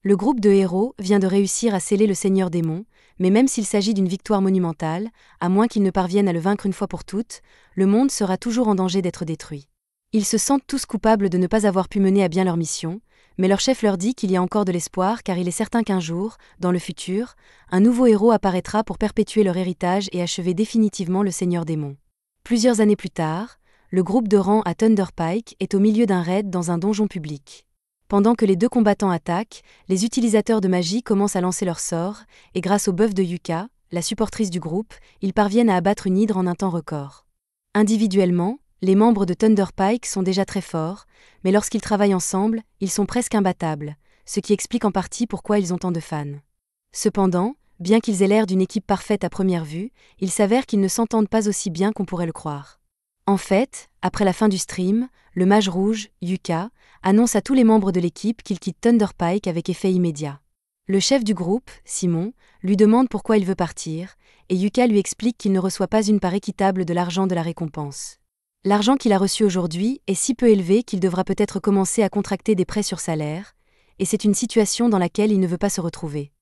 Le groupe de héros vient de réussir à sceller le Seigneur Démon, mais même s'il s'agit d'une victoire monumentale, à moins qu'ils ne parviennent à le vaincre une fois pour toutes, le monde sera toujours en danger d'être détruit. Ils se sentent tous coupables de ne pas avoir pu mener à bien leur mission, mais leur chef leur dit qu'il y a encore de l'espoir car il est certain qu'un jour, dans le futur, un nouveau héros apparaîtra pour perpétuer leur héritage et achever définitivement le Seigneur Démon. Plusieurs années plus tard, le groupe de rang à Thunder Pike est au milieu d'un raid dans un donjon public. Pendant que les deux combattants attaquent, les utilisateurs de magie commencent à lancer leurs sorts, et grâce au buff de Yuka, la supportrice du groupe, ils parviennent à abattre une hydre en un temps record. Individuellement, les membres de Thunder Pike sont déjà très forts, mais lorsqu'ils travaillent ensemble, ils sont presque imbattables, ce qui explique en partie pourquoi ils ont tant de fans. Cependant, bien qu'ils aient l'air d'une équipe parfaite à première vue, il s'avère qu'ils ne s'entendent pas aussi bien qu'on pourrait le croire. En fait, après la fin du stream, le mage rouge, Yuka, annonce à tous les membres de l'équipe qu'il quitte Thunder Pike avec effet immédiat. Le chef du groupe, Simon, lui demande pourquoi il veut partir, et Yuka lui explique qu'il ne reçoit pas une part équitable de l'argent de la récompense. L'argent qu'il a reçu aujourd'hui est si peu élevé qu'il devra peut-être commencer à contracter des prêts sur salaire, et c'est une situation dans laquelle il ne veut pas se retrouver.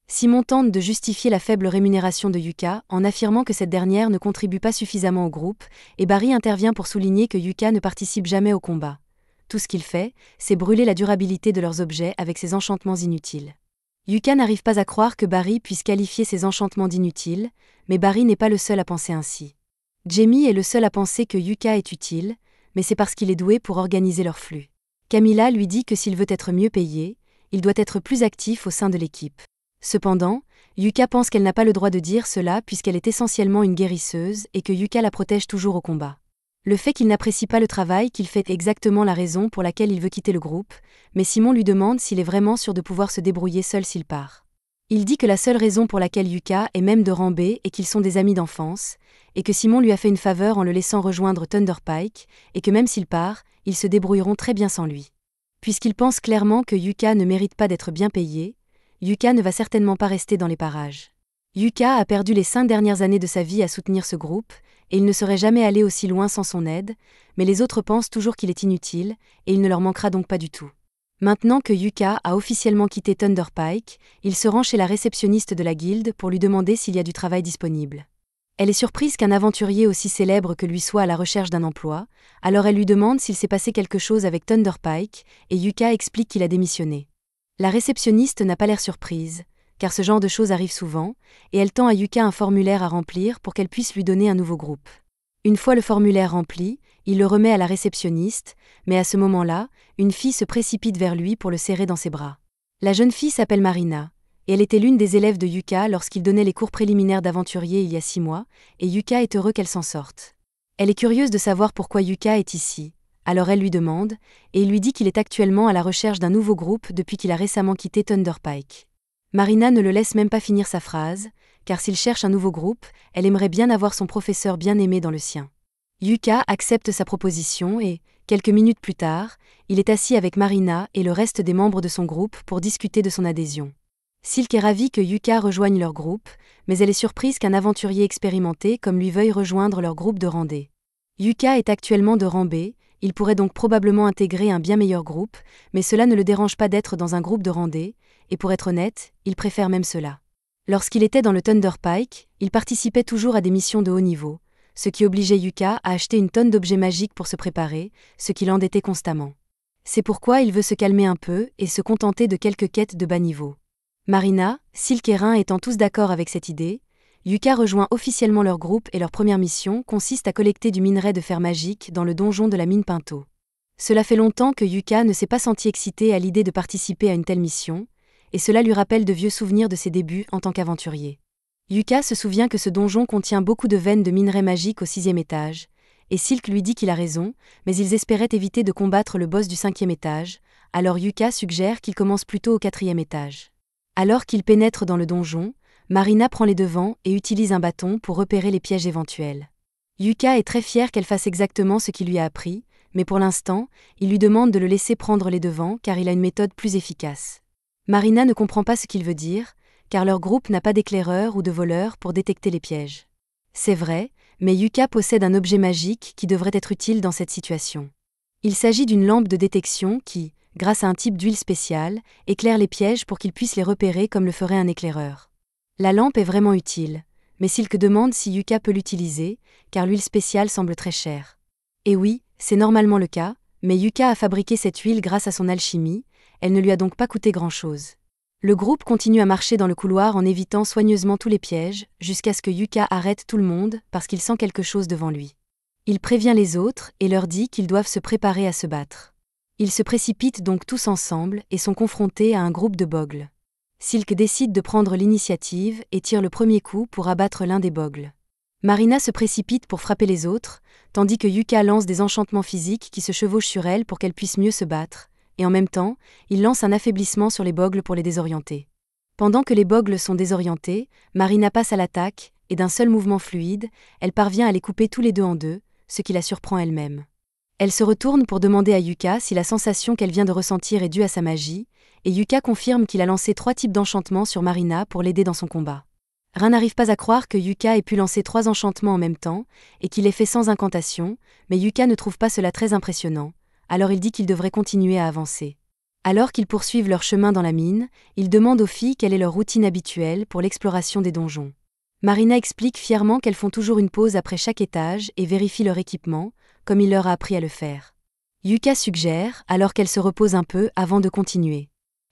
Simon tente de justifier la faible rémunération de Yuka en affirmant que cette dernière ne contribue pas suffisamment au groupe, et Barry intervient pour souligner que Yuka ne participe jamais au combat. Tout ce qu'il fait, c'est brûler la durabilité de leurs objets avec ses enchantements inutiles. Yuka n'arrive pas à croire que Barry puisse qualifier ses enchantements d'inutiles, mais Barry n'est pas le seul à penser ainsi. Jamie est le seul à penser que Yuka est utile, mais c'est parce qu'il est doué pour organiser leur flux. Camilla lui dit que s'il veut être mieux payé, il doit être plus actif au sein de l'équipe. Cependant, Yuka pense qu'elle n'a pas le droit de dire cela puisqu'elle est essentiellement une guérisseuse et que Yuka la protège toujours au combat. Le fait qu'il n'apprécie pas le travail qu'il fait est exactement la raison pour laquelle il veut quitter le groupe, mais Simon lui demande s'il est vraiment sûr de pouvoir se débrouiller seul s'il part. Il dit que la seule raison pour laquelle Yuka est même de rang B est qu'ils sont des amis d'enfance, et que Simon lui a fait une faveur en le laissant rejoindre Thunder Pike, et que même s'il part, ils se débrouilleront très bien sans lui. Puisqu'il pense clairement que Yuka ne mérite pas d'être bien payé, Yuka ne va certainement pas rester dans les parages. Yuka a perdu les 5 dernières années de sa vie à soutenir ce groupe, et il ne serait jamais allé aussi loin sans son aide, mais les autres pensent toujours qu'il est inutile, et il ne leur manquera donc pas du tout. Maintenant que Yuka a officiellement quitté Thunder Pike, il se rend chez la réceptionniste de la guilde pour lui demander s'il y a du travail disponible. Elle est surprise qu'un aventurier aussi célèbre que lui soit à la recherche d'un emploi, alors elle lui demande s'il s'est passé quelque chose avec Thunder Pike, et Yuka explique qu'il a démissionné. La réceptionniste n'a pas l'air surprise, car ce genre de choses arrive souvent, et elle tend à Yuka un formulaire à remplir pour qu'elle puisse lui donner un nouveau groupe. Une fois le formulaire rempli, il le remet à la réceptionniste, mais à ce moment-là, une fille se précipite vers lui pour le serrer dans ses bras. La jeune fille s'appelle Marina, et elle était l'une des élèves de Yuka lorsqu'il donnait les cours préliminaires d'aventurier il y a 6 mois, et Yuka est heureux qu'elle s'en sorte. Elle est curieuse de savoir pourquoi Yuka est ici, alors elle lui demande, et il lui dit qu'il est actuellement à la recherche d'un nouveau groupe depuis qu'il a récemment quitté Thunder Pike. Marina ne le laisse même pas finir sa phrase, car s'il cherche un nouveau groupe, elle aimerait bien avoir son professeur bien-aimé dans le sien. Yuka accepte sa proposition et, quelques minutes plus tard, il est assis avec Marina et le reste des membres de son groupe pour discuter de son adhésion. Silk est ravie que Yuka rejoigne leur groupe, mais elle est surprise qu'un aventurier expérimenté comme lui veuille rejoindre leur groupe de rang D. Yuka est actuellement de rang B, il pourrait donc probablement intégrer un bien meilleur groupe, mais cela ne le dérange pas d'être dans un groupe de rang D, et pour être honnête, il préfère même cela. Lorsqu'il était dans le Thunder Pike, il participait toujours à des missions de haut niveau, ce qui obligeait Yuka à acheter une tonne d'objets magiques pour se préparer, ce qui l'endettait constamment. C'est pourquoi il veut se calmer un peu et se contenter de quelques quêtes de bas niveau. Marina, Silk et Rin étant tous d'accord avec cette idée, Yuka rejoint officiellement leur groupe et leur première mission consiste à collecter du minerai de fer magique dans le donjon de la mine Pinto. Cela fait longtemps que Yuka ne s'est pas senti excité à l'idée de participer à une telle mission, et cela lui rappelle de vieux souvenirs de ses débuts en tant qu'aventurier. Yuka se souvient que ce donjon contient beaucoup de veines de minerai magique au 6e étage, et Silk lui dit qu'il a raison, mais ils espéraient éviter de combattre le boss du 5e étage, alors Yuka suggère qu'il commence plutôt au 4e étage. Alors qu'il pénètre dans le donjon, Marina prend les devants et utilise un bâton pour repérer les pièges éventuels. Yuka est très fier qu'elle fasse exactement ce qu'il lui a appris, mais pour l'instant, il lui demande de le laisser prendre les devants car il a une méthode plus efficace. Marina ne comprend pas ce qu'il veut dire, car leur groupe n'a pas d'éclaireur ou de voleur pour détecter les pièges. C'est vrai, mais Yuka possède un objet magique qui devrait être utile dans cette situation. Il s'agit d'une lampe de détection qui, grâce à un type d'huile spéciale, éclaire les pièges pour qu'ils puissent les repérer comme le ferait un éclaireur. La lampe est vraiment utile, mais Silk demande si Yuka peut l'utiliser, car l'huile spéciale semble très chère. Et oui, c'est normalement le cas, mais Yuka a fabriqué cette huile grâce à son alchimie, elle ne lui a donc pas coûté grand-chose. Le groupe continue à marcher dans le couloir en évitant soigneusement tous les pièges, jusqu'à ce que Yuka arrête tout le monde parce qu'il sent quelque chose devant lui. Il prévient les autres et leur dit qu'ils doivent se préparer à se battre. Ils se précipitent donc tous ensemble et sont confrontés à un groupe de bogles. Silk décide de prendre l'initiative et tire le premier coup pour abattre l'un des bogles. Marina se précipite pour frapper les autres, tandis que Yuka lance des enchantements physiques qui se chevauchent sur elle pour qu'elle puisse mieux se battre, et en même temps, il lance un affaiblissement sur les bogles pour les désorienter. Pendant que les bogles sont désorientés, Marina passe à l'attaque, et d'un seul mouvement fluide, elle parvient à les couper tous les deux en deux, ce qui la surprend elle-même. Elle se retourne pour demander à Yuka si la sensation qu'elle vient de ressentir est due à sa magie, et Yuka confirme qu'il a lancé 3 types d'enchantements sur Marina pour l'aider dans son combat. Rin n'arrive pas à croire que Yuka ait pu lancer 3 enchantements en même temps, et qu'il l'ait fait sans incantation, mais Yuka ne trouve pas cela très impressionnant, alors il dit qu'ils devraient continuer à avancer. Alors qu'ils poursuivent leur chemin dans la mine, il demande aux filles quelle est leur routine habituelle pour l'exploration des donjons. Marina explique fièrement qu'elles font toujours une pause après chaque étage et vérifient leur équipement, comme il leur a appris à le faire. Yuka suggère alors qu'elles se reposent un peu avant de continuer.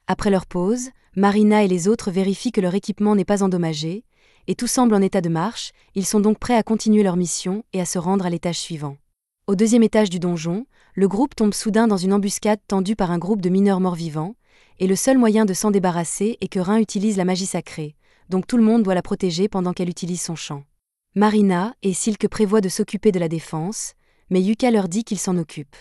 Après leur pause, Marina et les autres vérifient que leur équipement n'est pas endommagé, et tout semble en état de marche, ils sont donc prêts à continuer leur mission et à se rendre à l'étage suivant. Au 2e étage du donjon, le groupe tombe soudain dans une embuscade tendue par un groupe de mineurs morts-vivants, et le seul moyen de s'en débarrasser est que Rin utilise la magie sacrée, donc tout le monde doit la protéger pendant qu'elle utilise son chant. Marina et Silk prévoient de s'occuper de la défense, mais Yuka leur dit qu'il s'en occupe.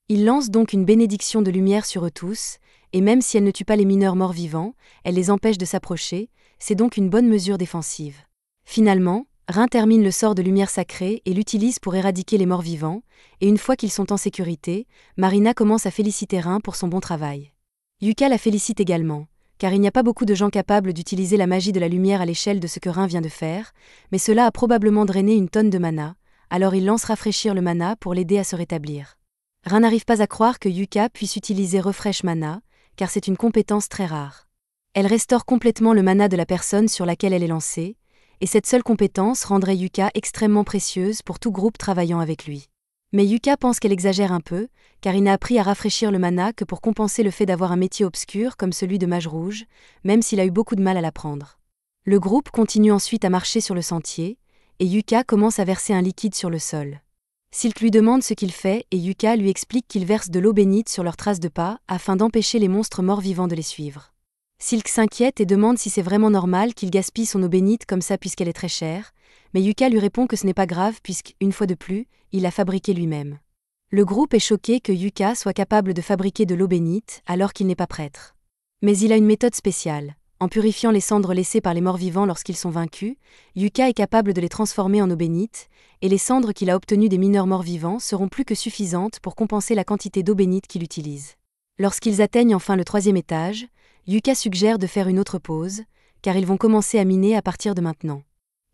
Il lance donc une bénédiction de lumière sur eux tous, et même si elle ne tue pas les mineurs morts-vivants, elle les empêche de s'approcher, c'est donc une bonne mesure défensive. Finalement, Rin termine le sort de lumière sacrée et l'utilise pour éradiquer les morts-vivants, et une fois qu'ils sont en sécurité, Marina commence à féliciter Rin pour son bon travail. Yuka la félicite également, car il n'y a pas beaucoup de gens capables d'utiliser la magie de la lumière à l'échelle de ce que Rin vient de faire, mais cela a probablement drainé une tonne de mana, alors il lance rafraîchir le mana pour l'aider à se rétablir. Rin n'arrive pas à croire que Yuka puisse utiliser Refresh Mana, car c'est une compétence très rare. Elle restaure complètement le mana de la personne sur laquelle elle est lancée, et cette seule compétence rendrait Yuka extrêmement précieuse pour tout groupe travaillant avec lui. Mais Yuka pense qu'elle exagère un peu, car il n'a appris à rafraîchir le mana que pour compenser le fait d'avoir un métier obscur comme celui de mage rouge, même s'il a eu beaucoup de mal à l'apprendre. Le groupe continue ensuite à marcher sur le sentier, et Yuka commence à verser un liquide sur le sol. Silk lui demande ce qu'il fait et Yuka lui explique qu'il verse de l'eau bénite sur leurs traces de pas afin d'empêcher les monstres morts-vivants de les suivre. Silk s'inquiète et demande si c'est vraiment normal qu'il gaspille son eau bénite comme ça puisqu'elle est très chère, mais Yuka lui répond que ce n'est pas grave puisque, une fois de plus, il l'a fabriquée lui-même. Le groupe est choqué que Yuka soit capable de fabriquer de l'eau bénite alors qu'il n'est pas prêtre. Mais il a une méthode spéciale. En purifiant les cendres laissées par les morts-vivants lorsqu'ils sont vaincus, Yuka est capable de les transformer en eau bénite, et les cendres qu'il a obtenues des mineurs morts-vivants seront plus que suffisantes pour compenser la quantité d'eau bénite qu'il utilise. Lorsqu'ils atteignent enfin le 3e étage, Yuka suggère de faire une autre pause, car ils vont commencer à miner à partir de maintenant.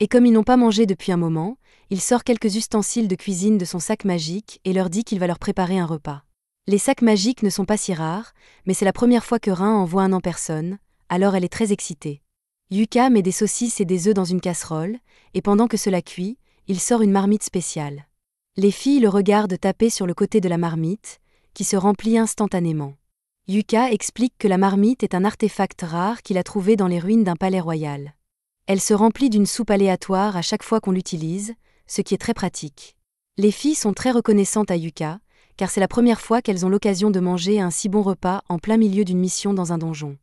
Et comme ils n'ont pas mangé depuis un moment, il sort quelques ustensiles de cuisine de son sac magique et leur dit qu'il va leur préparer un repas. Les sacs magiques ne sont pas si rares, mais c'est la première fois que Rin en voit un en personne, alors elle est très excitée. Yuka met des saucisses et des œufs dans une casserole, et pendant que cela cuit, il sort une marmite spéciale. Les filles le regardent taper sur le côté de la marmite, qui se remplit instantanément. Yuka explique que la marmite est un artefact rare qu'il a trouvé dans les ruines d'un palais royal. Elle se remplit d'une soupe aléatoire à chaque fois qu'on l'utilise, ce qui est très pratique. Les filles sont très reconnaissantes à Yuka, car c'est la première fois qu'elles ont l'occasion de manger un si bon repas en plein milieu d'une mission dans un donjon.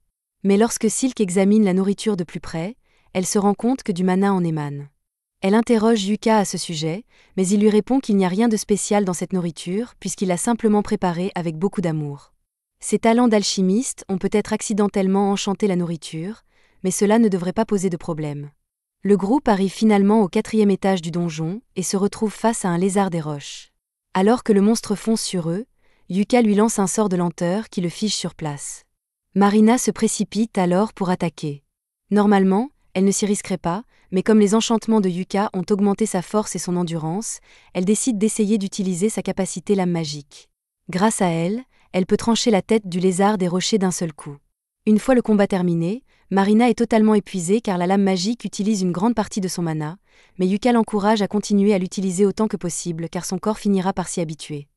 Mais lorsque Silk examine la nourriture de plus près, elle se rend compte que du mana en émane. Elle interroge Yuka à ce sujet, mais il lui répond qu'il n'y a rien de spécial dans cette nourriture puisqu'il l'a simplement préparée avec beaucoup d'amour. Ses talents d'alchimiste ont peut-être accidentellement enchanté la nourriture, mais cela ne devrait pas poser de problème. Le groupe arrive finalement au 4e étage du donjon et se retrouve face à un lézard des roches. Alors que le monstre fonce sur eux, Yuka lui lance un sort de lenteur qui le fige sur place. Marina se précipite alors pour attaquer. Normalement, elle ne s'y risquerait pas, mais comme les enchantements de Yuka ont augmenté sa force et son endurance, elle décide d'essayer d'utiliser sa capacité lame magique. Grâce à elle, elle peut trancher la tête du lézard des rochers d'un seul coup. Une fois le combat terminé, Marina est totalement épuisée car la lame magique utilise une grande partie de son mana, mais Yuka l'encourage à continuer à l'utiliser autant que possible car son corps finira par s'y habituer.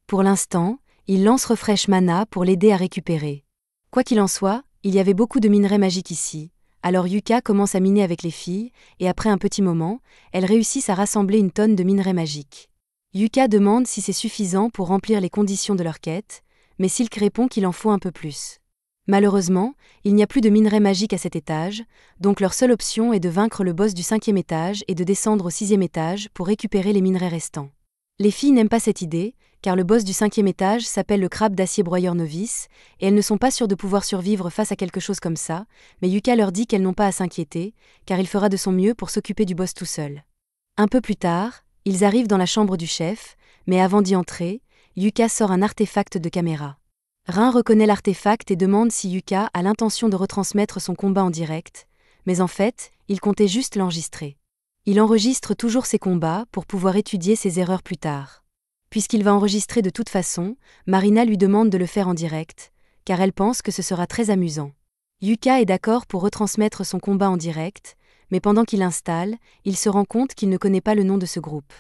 Pour l'instant, il lance Refresh Mana pour l'aider à récupérer. Quoi qu'il en soit, il y avait beaucoup de minerais magiques ici, alors Yuka commence à miner avec les filles, et après un petit moment, elles réussissent à rassembler une tonne de minerais magiques. Yuka demande si c'est suffisant pour remplir les conditions de leur quête, mais Silk répond qu'il en faut un peu plus. Malheureusement, il n'y a plus de minerais magiques à cet étage, donc leur seule option est de vaincre le boss du 5e étage et de descendre au 6e étage pour récupérer les minerais restants. Les filles n'aiment pas cette idée, car le boss du 5e étage s'appelle le crabe d'acier broyeur novice, et elles ne sont pas sûres de pouvoir survivre face à quelque chose comme ça, mais Yuka leur dit qu'elles n'ont pas à s'inquiéter, car il fera de son mieux pour s'occuper du boss tout seul. Un peu plus tard, ils arrivent dans la chambre du chef, mais avant d'y entrer, Yuka sort un artefact de caméra. Rin reconnaît l'artefact et demande si Yuka a l'intention de retransmettre son combat en direct, mais en fait, il comptait juste l'enregistrer. Il enregistre toujours ses combats pour pouvoir étudier ses erreurs plus tard. Puisqu'il va enregistrer de toute façon, Marina lui demande de le faire en direct, car elle pense que ce sera très amusant. Yuka est d'accord pour retransmettre son combat en direct, mais pendant qu'il installe, il se rend compte qu'il ne connaît pas le nom de ce groupe.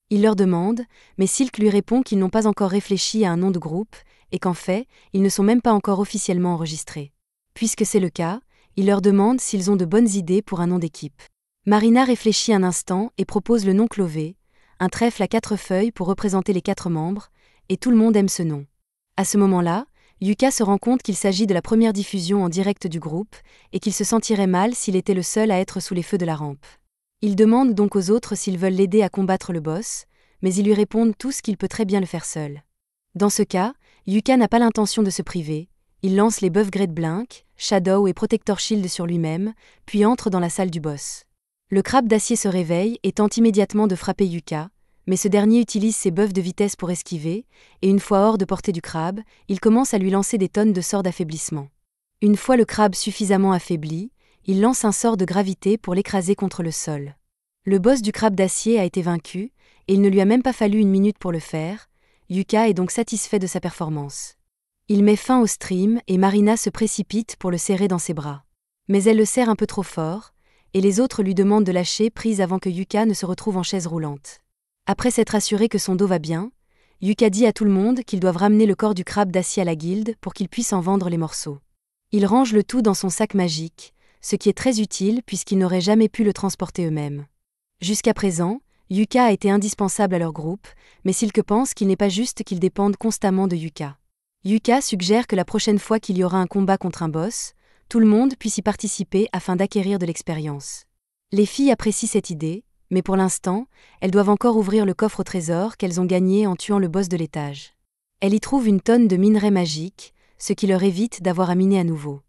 Il leur demande, mais Silk lui répond qu'ils n'ont pas encore réfléchi à un nom de groupe, et qu'en fait, ils ne sont même pas encore officiellement enregistrés. Puisque c'est le cas, il leur demande s'ils ont de bonnes idées pour un nom d'équipe. Marina réfléchit un instant et propose le nom Clové, un trèfle à 4 feuilles pour représenter les 4 membres, et tout le monde aime ce nom. À ce moment-là, Yuka se rend compte qu'il s'agit de la première diffusion en direct du groupe, et qu'il se sentirait mal s'il était le seul à être sous les feux de la rampe. Il demande donc aux autres s'ils veulent l'aider à combattre le boss, mais ils lui répondent tous qu'il peut très bien le faire seul. Dans ce cas, Yuka n'a pas l'intention de se priver, il lance les Buff Grade Blink, Shadow et Protector Shield sur lui-même, puis entre dans la salle du boss. Le crabe d'acier se réveille et tente immédiatement de frapper Yuka, mais ce dernier utilise ses buffs de vitesse pour esquiver, et une fois hors de portée du crabe, il commence à lui lancer des tonnes de sorts d'affaiblissement. Une fois le crabe suffisamment affaibli, il lance un sort de gravité pour l'écraser contre le sol. Le boss du crabe d'acier a été vaincu, et il ne lui a même pas fallu une minute pour le faire. Yuka est donc satisfait de sa performance. Il met fin au stream et Marina se précipite pour le serrer dans ses bras. Mais elle le serre un peu trop fort, et les autres lui demandent de lâcher prise avant que Yuka ne se retrouve en chaise roulante. Après s'être assuré que son dos va bien, Yuka dit à tout le monde qu'ils doivent ramener le corps du crabe d'acier à la guilde pour qu'ils puissent en vendre les morceaux. Ils rangent le tout dans son sac magique, ce qui est très utile puisqu'ils n'auraient jamais pu le transporter eux-mêmes. Jusqu'à présent, Yuka a été indispensable à leur groupe, mais Silk pense qu'il n'est pas juste qu'ils dépendent constamment de Yuka. Yuka suggère que la prochaine fois qu'il y aura un combat contre un boss, tout le monde puisse y participer afin d'acquérir de l'expérience. Les filles apprécient cette idée, mais pour l'instant, elles doivent encore ouvrir le coffre au trésor qu'elles ont gagné en tuant le boss de l'étage. Elles y trouvent une tonne de minerais magiques, ce qui leur évite d'avoir à miner à nouveau.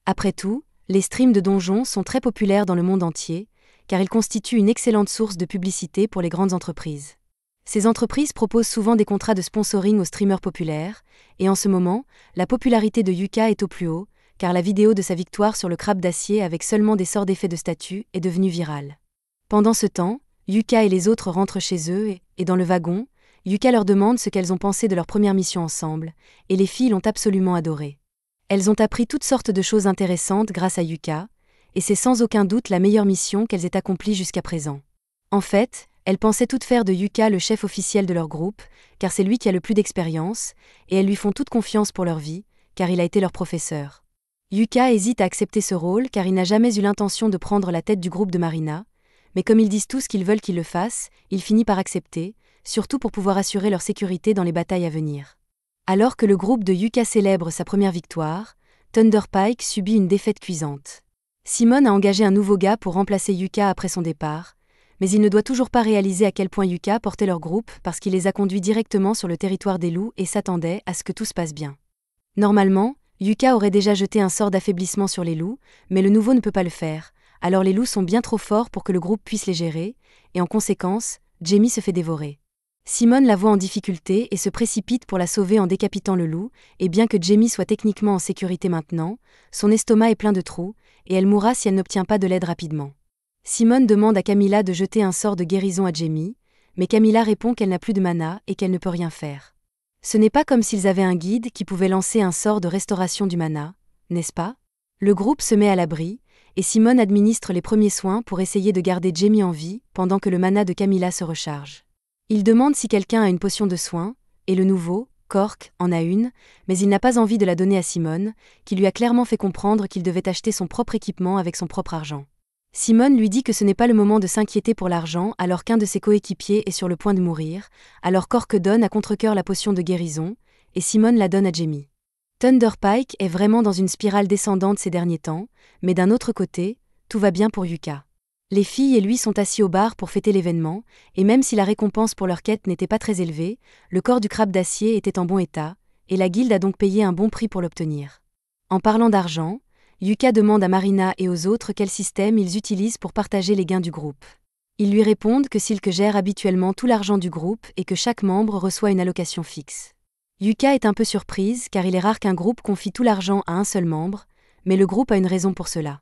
Après tout, les streams de donjons sont très populaires dans le monde entier, car ils constituent une excellente source de publicité pour les grandes entreprises. Ces entreprises proposent souvent des contrats de sponsoring aux streamers populaires, et en ce moment, la popularité de Yuka est au plus haut, car la vidéo de sa victoire sur le crabe d'acier avec seulement des sorts d'effet de statut est devenue virale. Pendant ce temps, Yuka et les autres rentrent chez eux et dans le wagon, Yuka leur demande ce qu'elles ont pensé de leur première mission ensemble, et les filles l'ont absolument adoré. Elles ont appris toutes sortes de choses intéressantes grâce à Yuka, et c'est sans aucun doute la meilleure mission qu'elles aient accomplie jusqu'à présent. En fait, elles pensaient toutes faire de Yuka le chef officiel de leur groupe, car c'est lui qui a le plus d'expérience, et elles lui font toute confiance pour leur vie, car il a été leur professeur. Yuka hésite à accepter ce rôle car il n'a jamais eu l'intention de prendre la tête du groupe de Marina, mais comme ils disent tous qu'ils veulent qu'il le fasse, il finit par accepter, surtout pour pouvoir assurer leur sécurité dans les batailles à venir. Alors que le groupe de Yuka célèbre sa première victoire, Thunderpike subit une défaite cuisante. Simone a engagé un nouveau gars pour remplacer Yuka après son départ, mais il ne doit toujours pas réaliser à quel point Yuka portait leur groupe parce qu'il les a conduits directement sur le territoire des loups et s'attendait à ce que tout se passe bien. Normalement, Yuka aurait déjà jeté un sort d'affaiblissement sur les loups, mais le nouveau ne peut pas le faire, alors les loups sont bien trop forts pour que le groupe puisse les gérer, et en conséquence, Jamie se fait dévorer. Simone la voit en difficulté et se précipite pour la sauver en décapitant le loup, et bien que Jamie soit techniquement en sécurité maintenant, son estomac est plein de trous, et elle mourra si elle n'obtient pas de l'aide rapidement. Simone demande à Camilla de jeter un sort de guérison à Jamie, mais Camilla répond qu'elle n'a plus de mana et qu'elle ne peut rien faire. Ce n'est pas comme s'ils avaient un guide qui pouvait lancer un sort de restauration du mana, n'est-ce pas? Le groupe se met à l'abri, et Simone administre les premiers soins pour essayer de garder Jamie en vie pendant que le mana de Camilla se recharge. Il demande si quelqu'un a une potion de soin, et le nouveau, Cork, en a une, mais il n'a pas envie de la donner à Simone, qui lui a clairement fait comprendre qu'il devait acheter son propre équipement avec son propre argent. Simone lui dit que ce n'est pas le moment de s'inquiéter pour l'argent alors qu'un de ses coéquipiers est sur le point de mourir, alors Cork donne à contre-cœur la potion de guérison, et Simone la donne à Jamie. Thunderpike est vraiment dans une spirale descendante ces derniers temps, mais d'un autre côté, tout va bien pour Yuka. Les filles et lui sont assis au bar pour fêter l'événement, et même si la récompense pour leur quête n'était pas très élevée, le corps du crabe d'acier était en bon état, et la guilde a donc payé un bon prix pour l'obtenir. En parlant d'argent, Yuka demande à Marina et aux autres quel système ils utilisent pour partager les gains du groupe. Ils lui répondent que Silk gère habituellement tout l'argent du groupe et que chaque membre reçoit une allocation fixe. Yuka est un peu surprise car il est rare qu'un groupe confie tout l'argent à un seul membre, mais le groupe a une raison pour cela.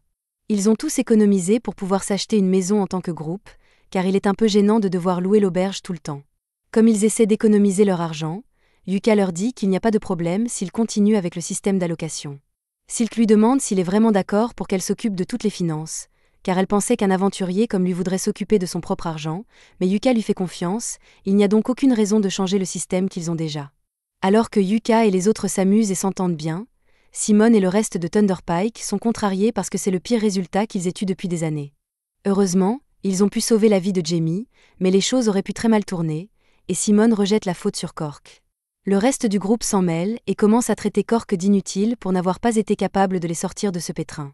Ils ont tous économisé pour pouvoir s'acheter une maison en tant que groupe, car il est un peu gênant de devoir louer l'auberge tout le temps. Comme ils essaient d'économiser leur argent, Yuka leur dit qu'il n'y a pas de problème s'ils continuent avec le système d'allocation. Silk lui demande s'il est vraiment d'accord pour qu'elle s'occupe de toutes les finances, car elle pensait qu'un aventurier comme lui voudrait s'occuper de son propre argent, mais Yuka lui fait confiance, il n'y a donc aucune raison de changer le système qu'ils ont déjà. Alors que Yuka et les autres s'amusent et s'entendent bien, Simone et le reste de Thunderpike sont contrariés parce que c'est le pire résultat qu'ils aient eu depuis des années. Heureusement, ils ont pu sauver la vie de Jamie, mais les choses auraient pu très mal tourner, et Simone rejette la faute sur Cork. Le reste du groupe s'en mêle et commence à traiter Cork d'inutile pour n'avoir pas été capable de les sortir de ce pétrin.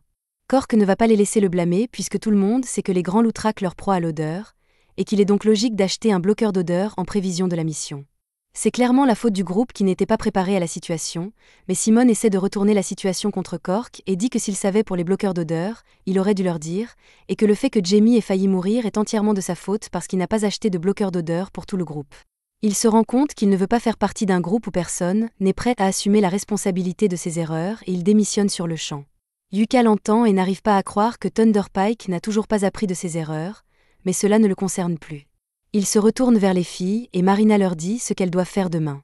Cork ne va pas les laisser le blâmer puisque tout le monde sait que les grands loups traquent leur proie à l'odeur, et qu'il est donc logique d'acheter un bloqueur d'odeur en prévision de la mission. C'est clairement la faute du groupe qui n'était pas préparé à la situation, mais Simone essaie de retourner la situation contre Cork et dit que s'il savait pour les bloqueurs d'odeur, il aurait dû leur dire, et que le fait que Jamie ait failli mourir est entièrement de sa faute parce qu'il n'a pas acheté de bloqueur d'odeur pour tout le groupe. Il se rend compte qu'il ne veut pas faire partie d'un groupe où personne n'est prêt à assumer la responsabilité de ses erreurs et il démissionne sur le champ. Yuka l'entend et n'arrive pas à croire que Thunderpike n'a toujours pas appris de ses erreurs, mais cela ne le concerne plus. Il se retourne vers les filles et Marina leur dit ce qu'elles doivent faire demain.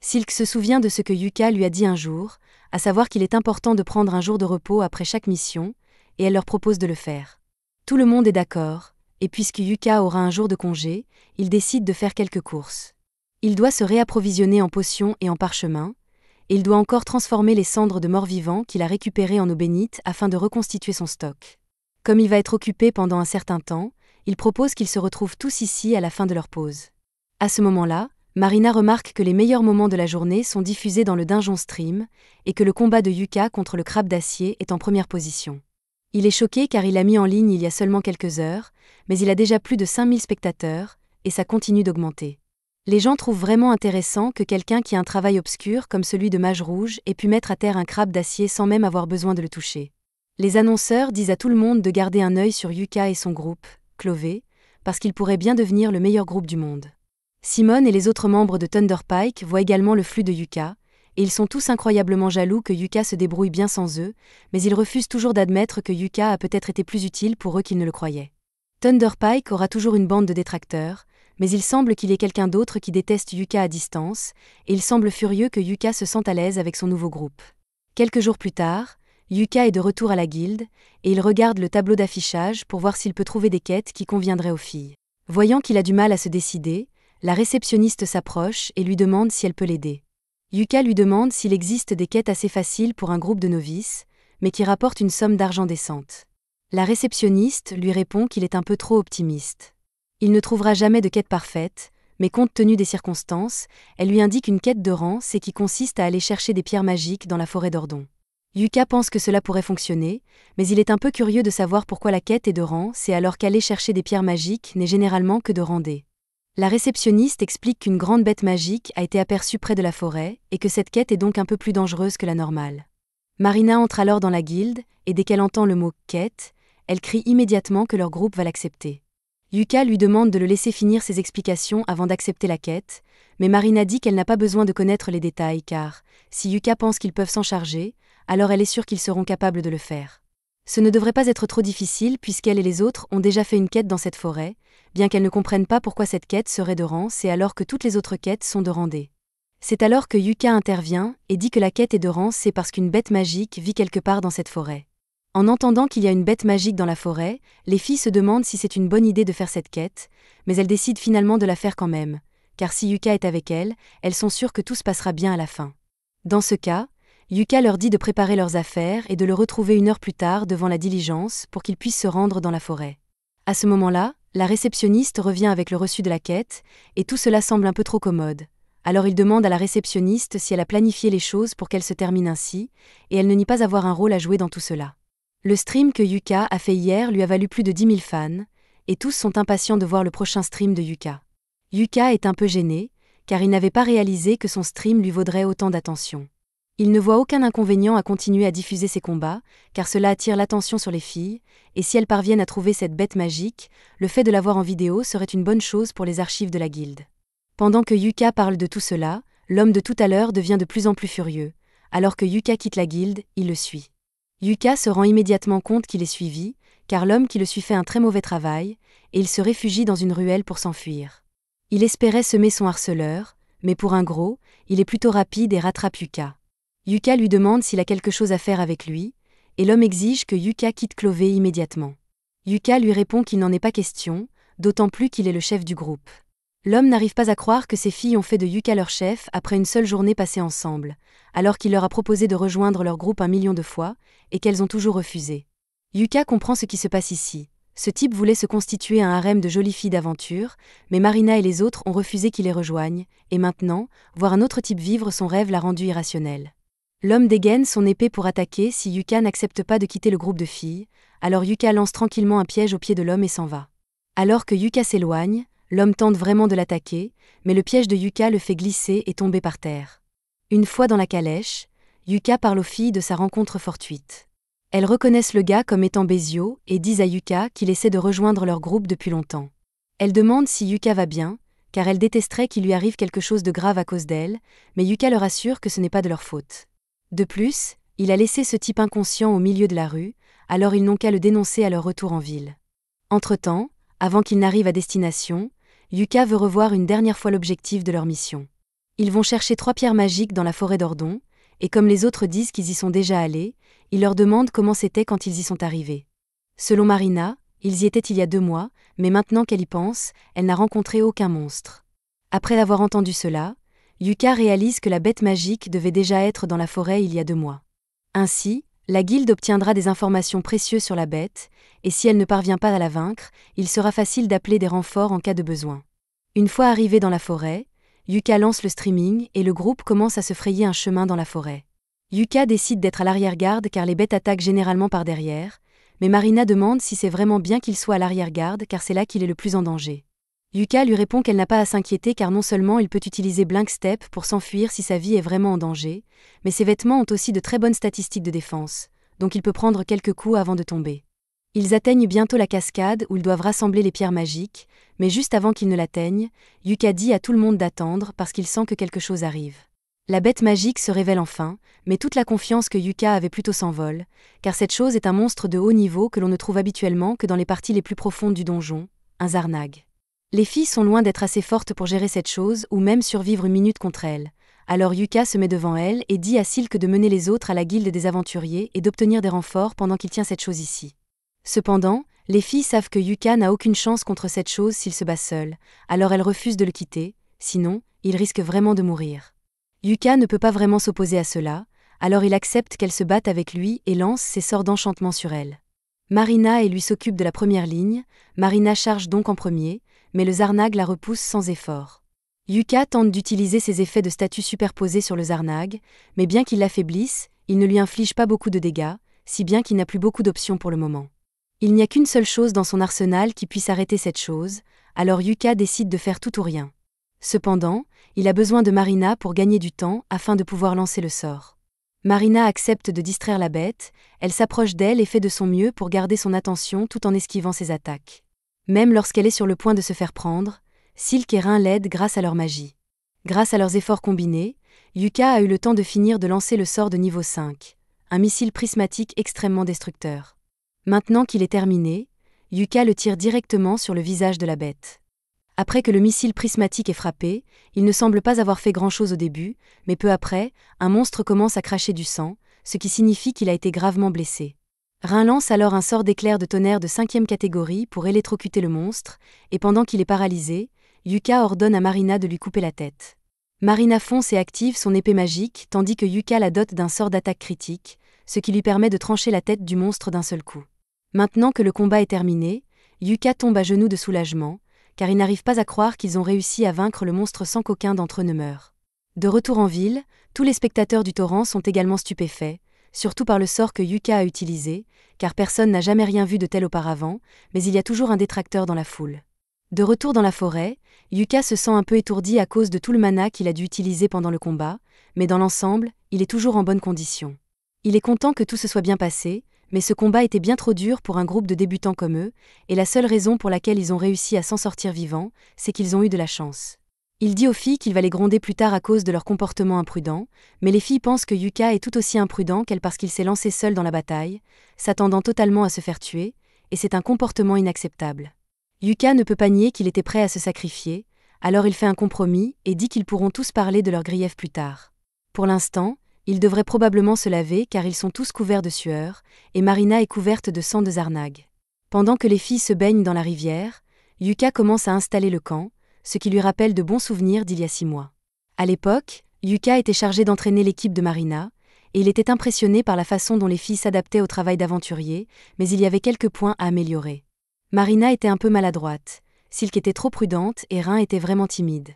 Silk se souvient de ce que Yuka lui a dit un jour, à savoir qu'il est important de prendre un jour de repos après chaque mission, et elle leur propose de le faire. Tout le monde est d'accord, et puisque Yuka aura un jour de congé, il décide de faire quelques courses. Il doit se réapprovisionner en potions et en parchemins, et il doit encore transformer les cendres de morts-vivants qu'il a récupérées en eau bénite afin de reconstituer son stock. Comme il va être occupé pendant un certain temps, il propose qu'ils se retrouvent tous ici à la fin de leur pause. À ce moment-là, Marina remarque que les meilleurs moments de la journée sont diffusés dans le Dungeon Stream, et que le combat de Yuka contre le crabe d'acier est en première position. Il est choqué car il l'a mis en ligne il y a seulement quelques heures, mais il a déjà plus de 5000 spectateurs, et ça continue d'augmenter. Les gens trouvent vraiment intéressant que quelqu'un qui a un travail obscur comme celui de mage rouge ait pu mettre à terre un crabe d'acier sans même avoir besoin de le toucher. Les annonceurs disent à tout le monde de garder un œil sur Yuka et son groupe, Clové, parce qu'il pourrait bien devenir le meilleur groupe du monde. Simone et les autres membres de Thunderpike voient également le flux de Yuka, et ils sont tous incroyablement jaloux que Yuka se débrouille bien sans eux, mais ils refusent toujours d'admettre que Yuka a peut-être été plus utile pour eux qu'ils ne le croyaient. Thunderpike aura toujours une bande de détracteurs, mais il semble qu'il y ait quelqu'un d'autre qui déteste Yuka à distance, et il semble furieux que Yuka se sente à l'aise avec son nouveau groupe. Quelques jours plus tard, Yuka est de retour à la guilde, et il regarde le tableau d'affichage pour voir s'il peut trouver des quêtes qui conviendraient aux filles. Voyant qu'il a du mal à se décider, la réceptionniste s'approche et lui demande si elle peut l'aider. Yuka lui demande s'il existe des quêtes assez faciles pour un groupe de novices, mais qui rapportent une somme d'argent décente. La réceptionniste lui répond qu'il est un peu trop optimiste. Il ne trouvera jamais de quête parfaite, mais compte tenu des circonstances, elle lui indique une quête de rang, c'est qui consiste à aller chercher des pierres magiques dans la forêt d'Ordon. Yuka pense que cela pourrait fonctionner, mais il est un peu curieux de savoir pourquoi la quête est de rang, c'est alors qu'aller chercher des pierres magiques n'est généralement que de rang D. La réceptionniste explique qu'une grande bête magique a été aperçue près de la forêt, et que cette quête est donc un peu plus dangereuse que la normale. Marina entre alors dans la guilde, et dès qu'elle entend le mot « quête », elle crie immédiatement que leur groupe va l'accepter. Yuka lui demande de le laisser finir ses explications avant d'accepter la quête, mais Marina dit qu'elle n'a pas besoin de connaître les détails car, si Yuka pense qu'ils peuvent s'en charger, alors elle est sûre qu'ils seront capables de le faire. Ce ne devrait pas être trop difficile puisqu'elle et les autres ont déjà fait une quête dans cette forêt, bien qu'elles ne comprennent pas pourquoi cette quête serait de rang C alors que toutes les autres quêtes sont de rang D. C'est alors que Yuka intervient et dit que la quête Endurance c'est parce qu'une bête magique vit quelque part dans cette forêt. En entendant qu'il y a une bête magique dans la forêt, les filles se demandent si c'est une bonne idée de faire cette quête, mais elles décident finalement de la faire quand même, car si Yuka est avec elles sont sûres que tout se passera bien à la fin. Dans ce cas, Yuka leur dit de préparer leurs affaires et de le retrouver 1 heure plus tard devant la diligence pour qu'ils puissent se rendre dans la forêt. À ce moment-là, la réceptionniste revient avec le reçu de la quête, et tout cela semble un peu trop commode. Alors il demande à la réceptionniste si elle a planifié les choses pour qu'elle se termine ainsi, et elle ne nie pas avoir un rôle à jouer dans tout cela. Le stream que Yuka a fait hier lui a valu plus de 10 000 fans, et tous sont impatients de voir le prochain stream de Yuka. Yuka est un peu gêné, car il n'avait pas réalisé que son stream lui vaudrait autant d'attention. Il ne voit aucun inconvénient à continuer à diffuser ses combats, car cela attire l'attention sur les filles, et si elles parviennent à trouver cette bête magique, le fait de la voir en vidéo serait une bonne chose pour les archives de la guilde. Pendant que Yuka parle de tout cela, l'homme de tout à l'heure devient de plus en plus furieux. Alors que Yuka quitte la guilde, il le suit. Yuka se rend immédiatement compte qu'il est suivi, car l'homme qui le suit fait un très mauvais travail, et il se réfugie dans une ruelle pour s'enfuir. Il espérait semer son harceleur, mais pour un gros, il est plutôt rapide et rattrape Yuka. Yuka lui demande s'il a quelque chose à faire avec lui, et l'homme exige que Yuka quitte Clovey immédiatement. Yuka lui répond qu'il n'en est pas question, d'autant plus qu'il est le chef du groupe. L'homme n'arrive pas à croire que ses filles ont fait de Yuka leur chef après une seule journée passée ensemble, alors qu'il leur a proposé de rejoindre leur groupe 1 million de fois, et qu'elles ont toujours refusé. Yuka comprend ce qui se passe ici. Ce type voulait se constituer un harem de jolies filles d'aventure, mais Marina et les autres ont refusé qu'il les rejoigne, et maintenant, voir un autre type vivre son rêve l'a rendu irrationnel. L'homme dégaine son épée pour attaquer si Yuka n'accepte pas de quitter le groupe de filles, alors Yuka lance tranquillement un piège au pied de l'homme et s'en va. Alors que Yuka s'éloigne, l'homme tente vraiment de l'attaquer, mais le piège de Yuka le fait glisser et tomber par terre. Une fois dans la calèche, Yuka parle aux filles de sa rencontre fortuite. Elles reconnaissent le gars comme étant Bezio et disent à Yuka qu'il essaie de rejoindre leur groupe depuis longtemps. Elles demandent si Yuka va bien, car elles détesteraient qu'il lui arrive quelque chose de grave à cause d'elle, mais Yuka leur assure que ce n'est pas de leur faute. De plus, il a laissé ce type inconscient au milieu de la rue, alors ils n'ont qu'à le dénoncer à leur retour en ville. Entre-temps, avant qu'ils n'arrivent à destination, Yuka veut revoir une dernière fois l'objectif de leur mission. Ils vont chercher 3 pierres magiques dans la forêt d'Ordon, et comme les autres disent qu'ils y sont déjà allés, ils leur demandent comment c'était quand ils y sont arrivés. Selon Marina, ils y étaient il y a 2 mois, mais maintenant qu'elle y pense, elle n'a rencontré aucun monstre. Après avoir entendu cela, Yuka réalise que la bête magique devait déjà être dans la forêt il y a 2 mois. Ainsi, la guilde obtiendra des informations précieuses sur la bête, et si elle ne parvient pas à la vaincre, il sera facile d'appeler des renforts en cas de besoin. Une fois arrivé dans la forêt, Yuka lance le streaming et le groupe commence à se frayer un chemin dans la forêt. Yuka décide d'être à l'arrière-garde car les bêtes attaquent généralement par derrière, mais Marina demande si c'est vraiment bien qu'il soit à l'arrière-garde car c'est là qu'il est le plus en danger. Yuka lui répond qu'elle n'a pas à s'inquiéter car non seulement il peut utiliser Blink Step pour s'enfuir si sa vie est vraiment en danger, mais ses vêtements ont aussi de très bonnes statistiques de défense, donc il peut prendre quelques coups avant de tomber. Ils atteignent bientôt la cascade où ils doivent rassembler les pierres magiques, mais juste avant qu'ils ne l'atteignent, Yuka dit à tout le monde d'attendre parce qu'il sent que quelque chose arrive. La bête magique se révèle enfin, mais toute la confiance que Yuka avait plutôt s'envole, car cette chose est un monstre de haut niveau que l'on ne trouve habituellement que dans les parties les plus profondes du donjon, un Zarnag. Les filles sont loin d'être assez fortes pour gérer cette chose ou même survivre 1 minute contre elle. Alors Yuka se met devant elle et dit à Silk de mener les autres à la guilde des aventuriers et d'obtenir des renforts pendant qu'il tient cette chose ici. Cependant, les filles savent que Yuka n'a aucune chance contre cette chose s'il se bat seul, alors elles refusent de le quitter, sinon, il risque vraiment de mourir. Yuka ne peut pas vraiment s'opposer à cela, alors il accepte qu'elle se batte avec lui et lance ses sorts d'enchantement sur elle. Marina et lui s'occupe de la première ligne, Marina charge donc en premier, mais le Zarnag la repousse sans effort. Yuka tente d'utiliser ses effets de statut superposés sur le Zarnag, mais bien qu'il l'affaiblisse, il ne lui inflige pas beaucoup de dégâts, si bien qu'il n'a plus beaucoup d'options pour le moment. Il n'y a qu'une seule chose dans son arsenal qui puisse arrêter cette chose, alors Yuka décide de faire tout ou rien. Cependant, il a besoin de Marina pour gagner du temps afin de pouvoir lancer le sort. Marina accepte de distraire la bête, elle s'approche d'elle et fait de son mieux pour garder son attention tout en esquivant ses attaques. Même lorsqu'elle est sur le point de se faire prendre, Silk et Rin l'aident grâce à leur magie. Grâce à leurs efforts combinés, Yuka a eu le temps de finir de lancer le sort de niveau 5, un missile prismatique extrêmement destructeur. Maintenant qu'il est terminé, Yuka le tire directement sur le visage de la bête. Après que le missile prismatique est frappé, il ne semble pas avoir fait grand-chose au début, mais peu après, un monstre commence à cracher du sang, ce qui signifie qu'il a été gravement blessé. Rin lance alors un sort d'éclair de tonnerre de 5e catégorie pour électrocuter le monstre, et pendant qu'il est paralysé, Yuka ordonne à Marina de lui couper la tête. Marina fonce et active son épée magique tandis que Yuka la dote d'un sort d'attaque critique, ce qui lui permet de trancher la tête du monstre d'un seul coup. Maintenant que le combat est terminé, Yuka tombe à genoux de soulagement, car il n'arrive pas à croire qu'ils ont réussi à vaincre le monstre sans qu'aucun d'entre eux ne meure. De retour en ville, tous les spectateurs du torrent sont également stupéfaits, surtout par le sort que Yuka a utilisé, car personne n'a jamais rien vu de tel auparavant, mais il y a toujours un détracteur dans la foule. De retour dans la forêt, Yuka se sent un peu étourdi à cause de tout le mana qu'il a dû utiliser pendant le combat, mais dans l'ensemble, il est toujours en bonne condition. Il est content que tout se soit bien passé, mais ce combat était bien trop dur pour un groupe de débutants comme eux, et la seule raison pour laquelle ils ont réussi à s'en sortir vivants, c'est qu'ils ont eu de la chance. Il dit aux filles qu'il va les gronder plus tard à cause de leur comportement imprudent, mais les filles pensent que Yuka est tout aussi imprudent qu'elle parce qu'il s'est lancé seul dans la bataille, s'attendant totalement à se faire tuer, et c'est un comportement inacceptable. Yuka ne peut pas nier qu'il était prêt à se sacrifier, alors il fait un compromis et dit qu'ils pourront tous parler de leurs griefs plus tard. Pour l'instant, ils devraient probablement se laver car ils sont tous couverts de sueur, et Marina est couverte de sang de Zarnag. Pendant que les filles se baignent dans la rivière, Yuka commence à installer le camp, ce qui lui rappelle de bons souvenirs d'il y a 6 mois. À l'époque, Yuka était chargé d'entraîner l'équipe de Marina, et il était impressionné par la façon dont les filles s'adaptaient au travail d'aventurier, mais il y avait quelques points à améliorer. Marina était un peu maladroite, Silk était trop prudente et Rin était vraiment timide.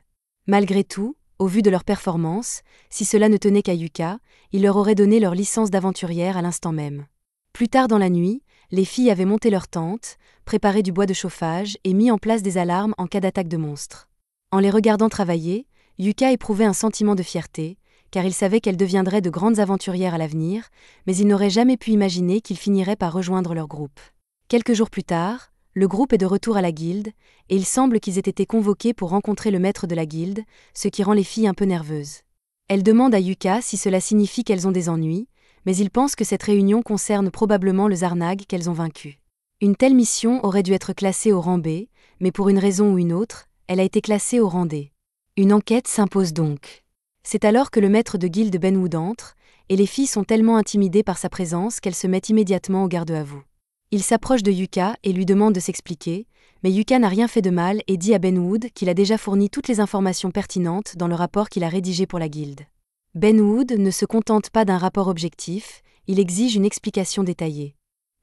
Malgré tout, au vu de leur performance, si cela ne tenait qu'à Yuka, il leur aurait donné leur licence d'aventurière à l'instant même. Plus tard dans la nuit, les filles avaient monté leur tente, préparé du bois de chauffage et mis en place des alarmes en cas d'attaque de monstres. En les regardant travailler, Yuka éprouvait un sentiment de fierté, car il savait qu'elles deviendraient de grandes aventurières à l'avenir, mais il n'aurait jamais pu imaginer qu'ils finiraient par rejoindre leur groupe. Quelques jours plus tard, le groupe est de retour à la guilde, et il semble qu'ils aient été convoqués pour rencontrer le maître de la guilde, ce qui rend les filles un peu nerveuses. Elles demandent à Yuka si cela signifie qu'elles ont des ennuis, mais il pense que cette réunion concerne probablement le Zarnag qu'elles ont vaincu. Une telle mission aurait dû être classée au rang B, mais pour une raison ou une autre, elle a été classée au rang D. Une enquête s'impose donc. C'est alors que le maître de guilde Benwood entre, et les filles sont tellement intimidées par sa présence qu'elles se mettent immédiatement au garde à vous. Il s'approche de Yuka et lui demande de s'expliquer, mais Yuka n'a rien fait de mal et dit à Benwood qu'il a déjà fourni toutes les informations pertinentes dans le rapport qu'il a rédigé pour la guilde. Benwood ne se contente pas d'un rapport objectif, il exige une explication détaillée.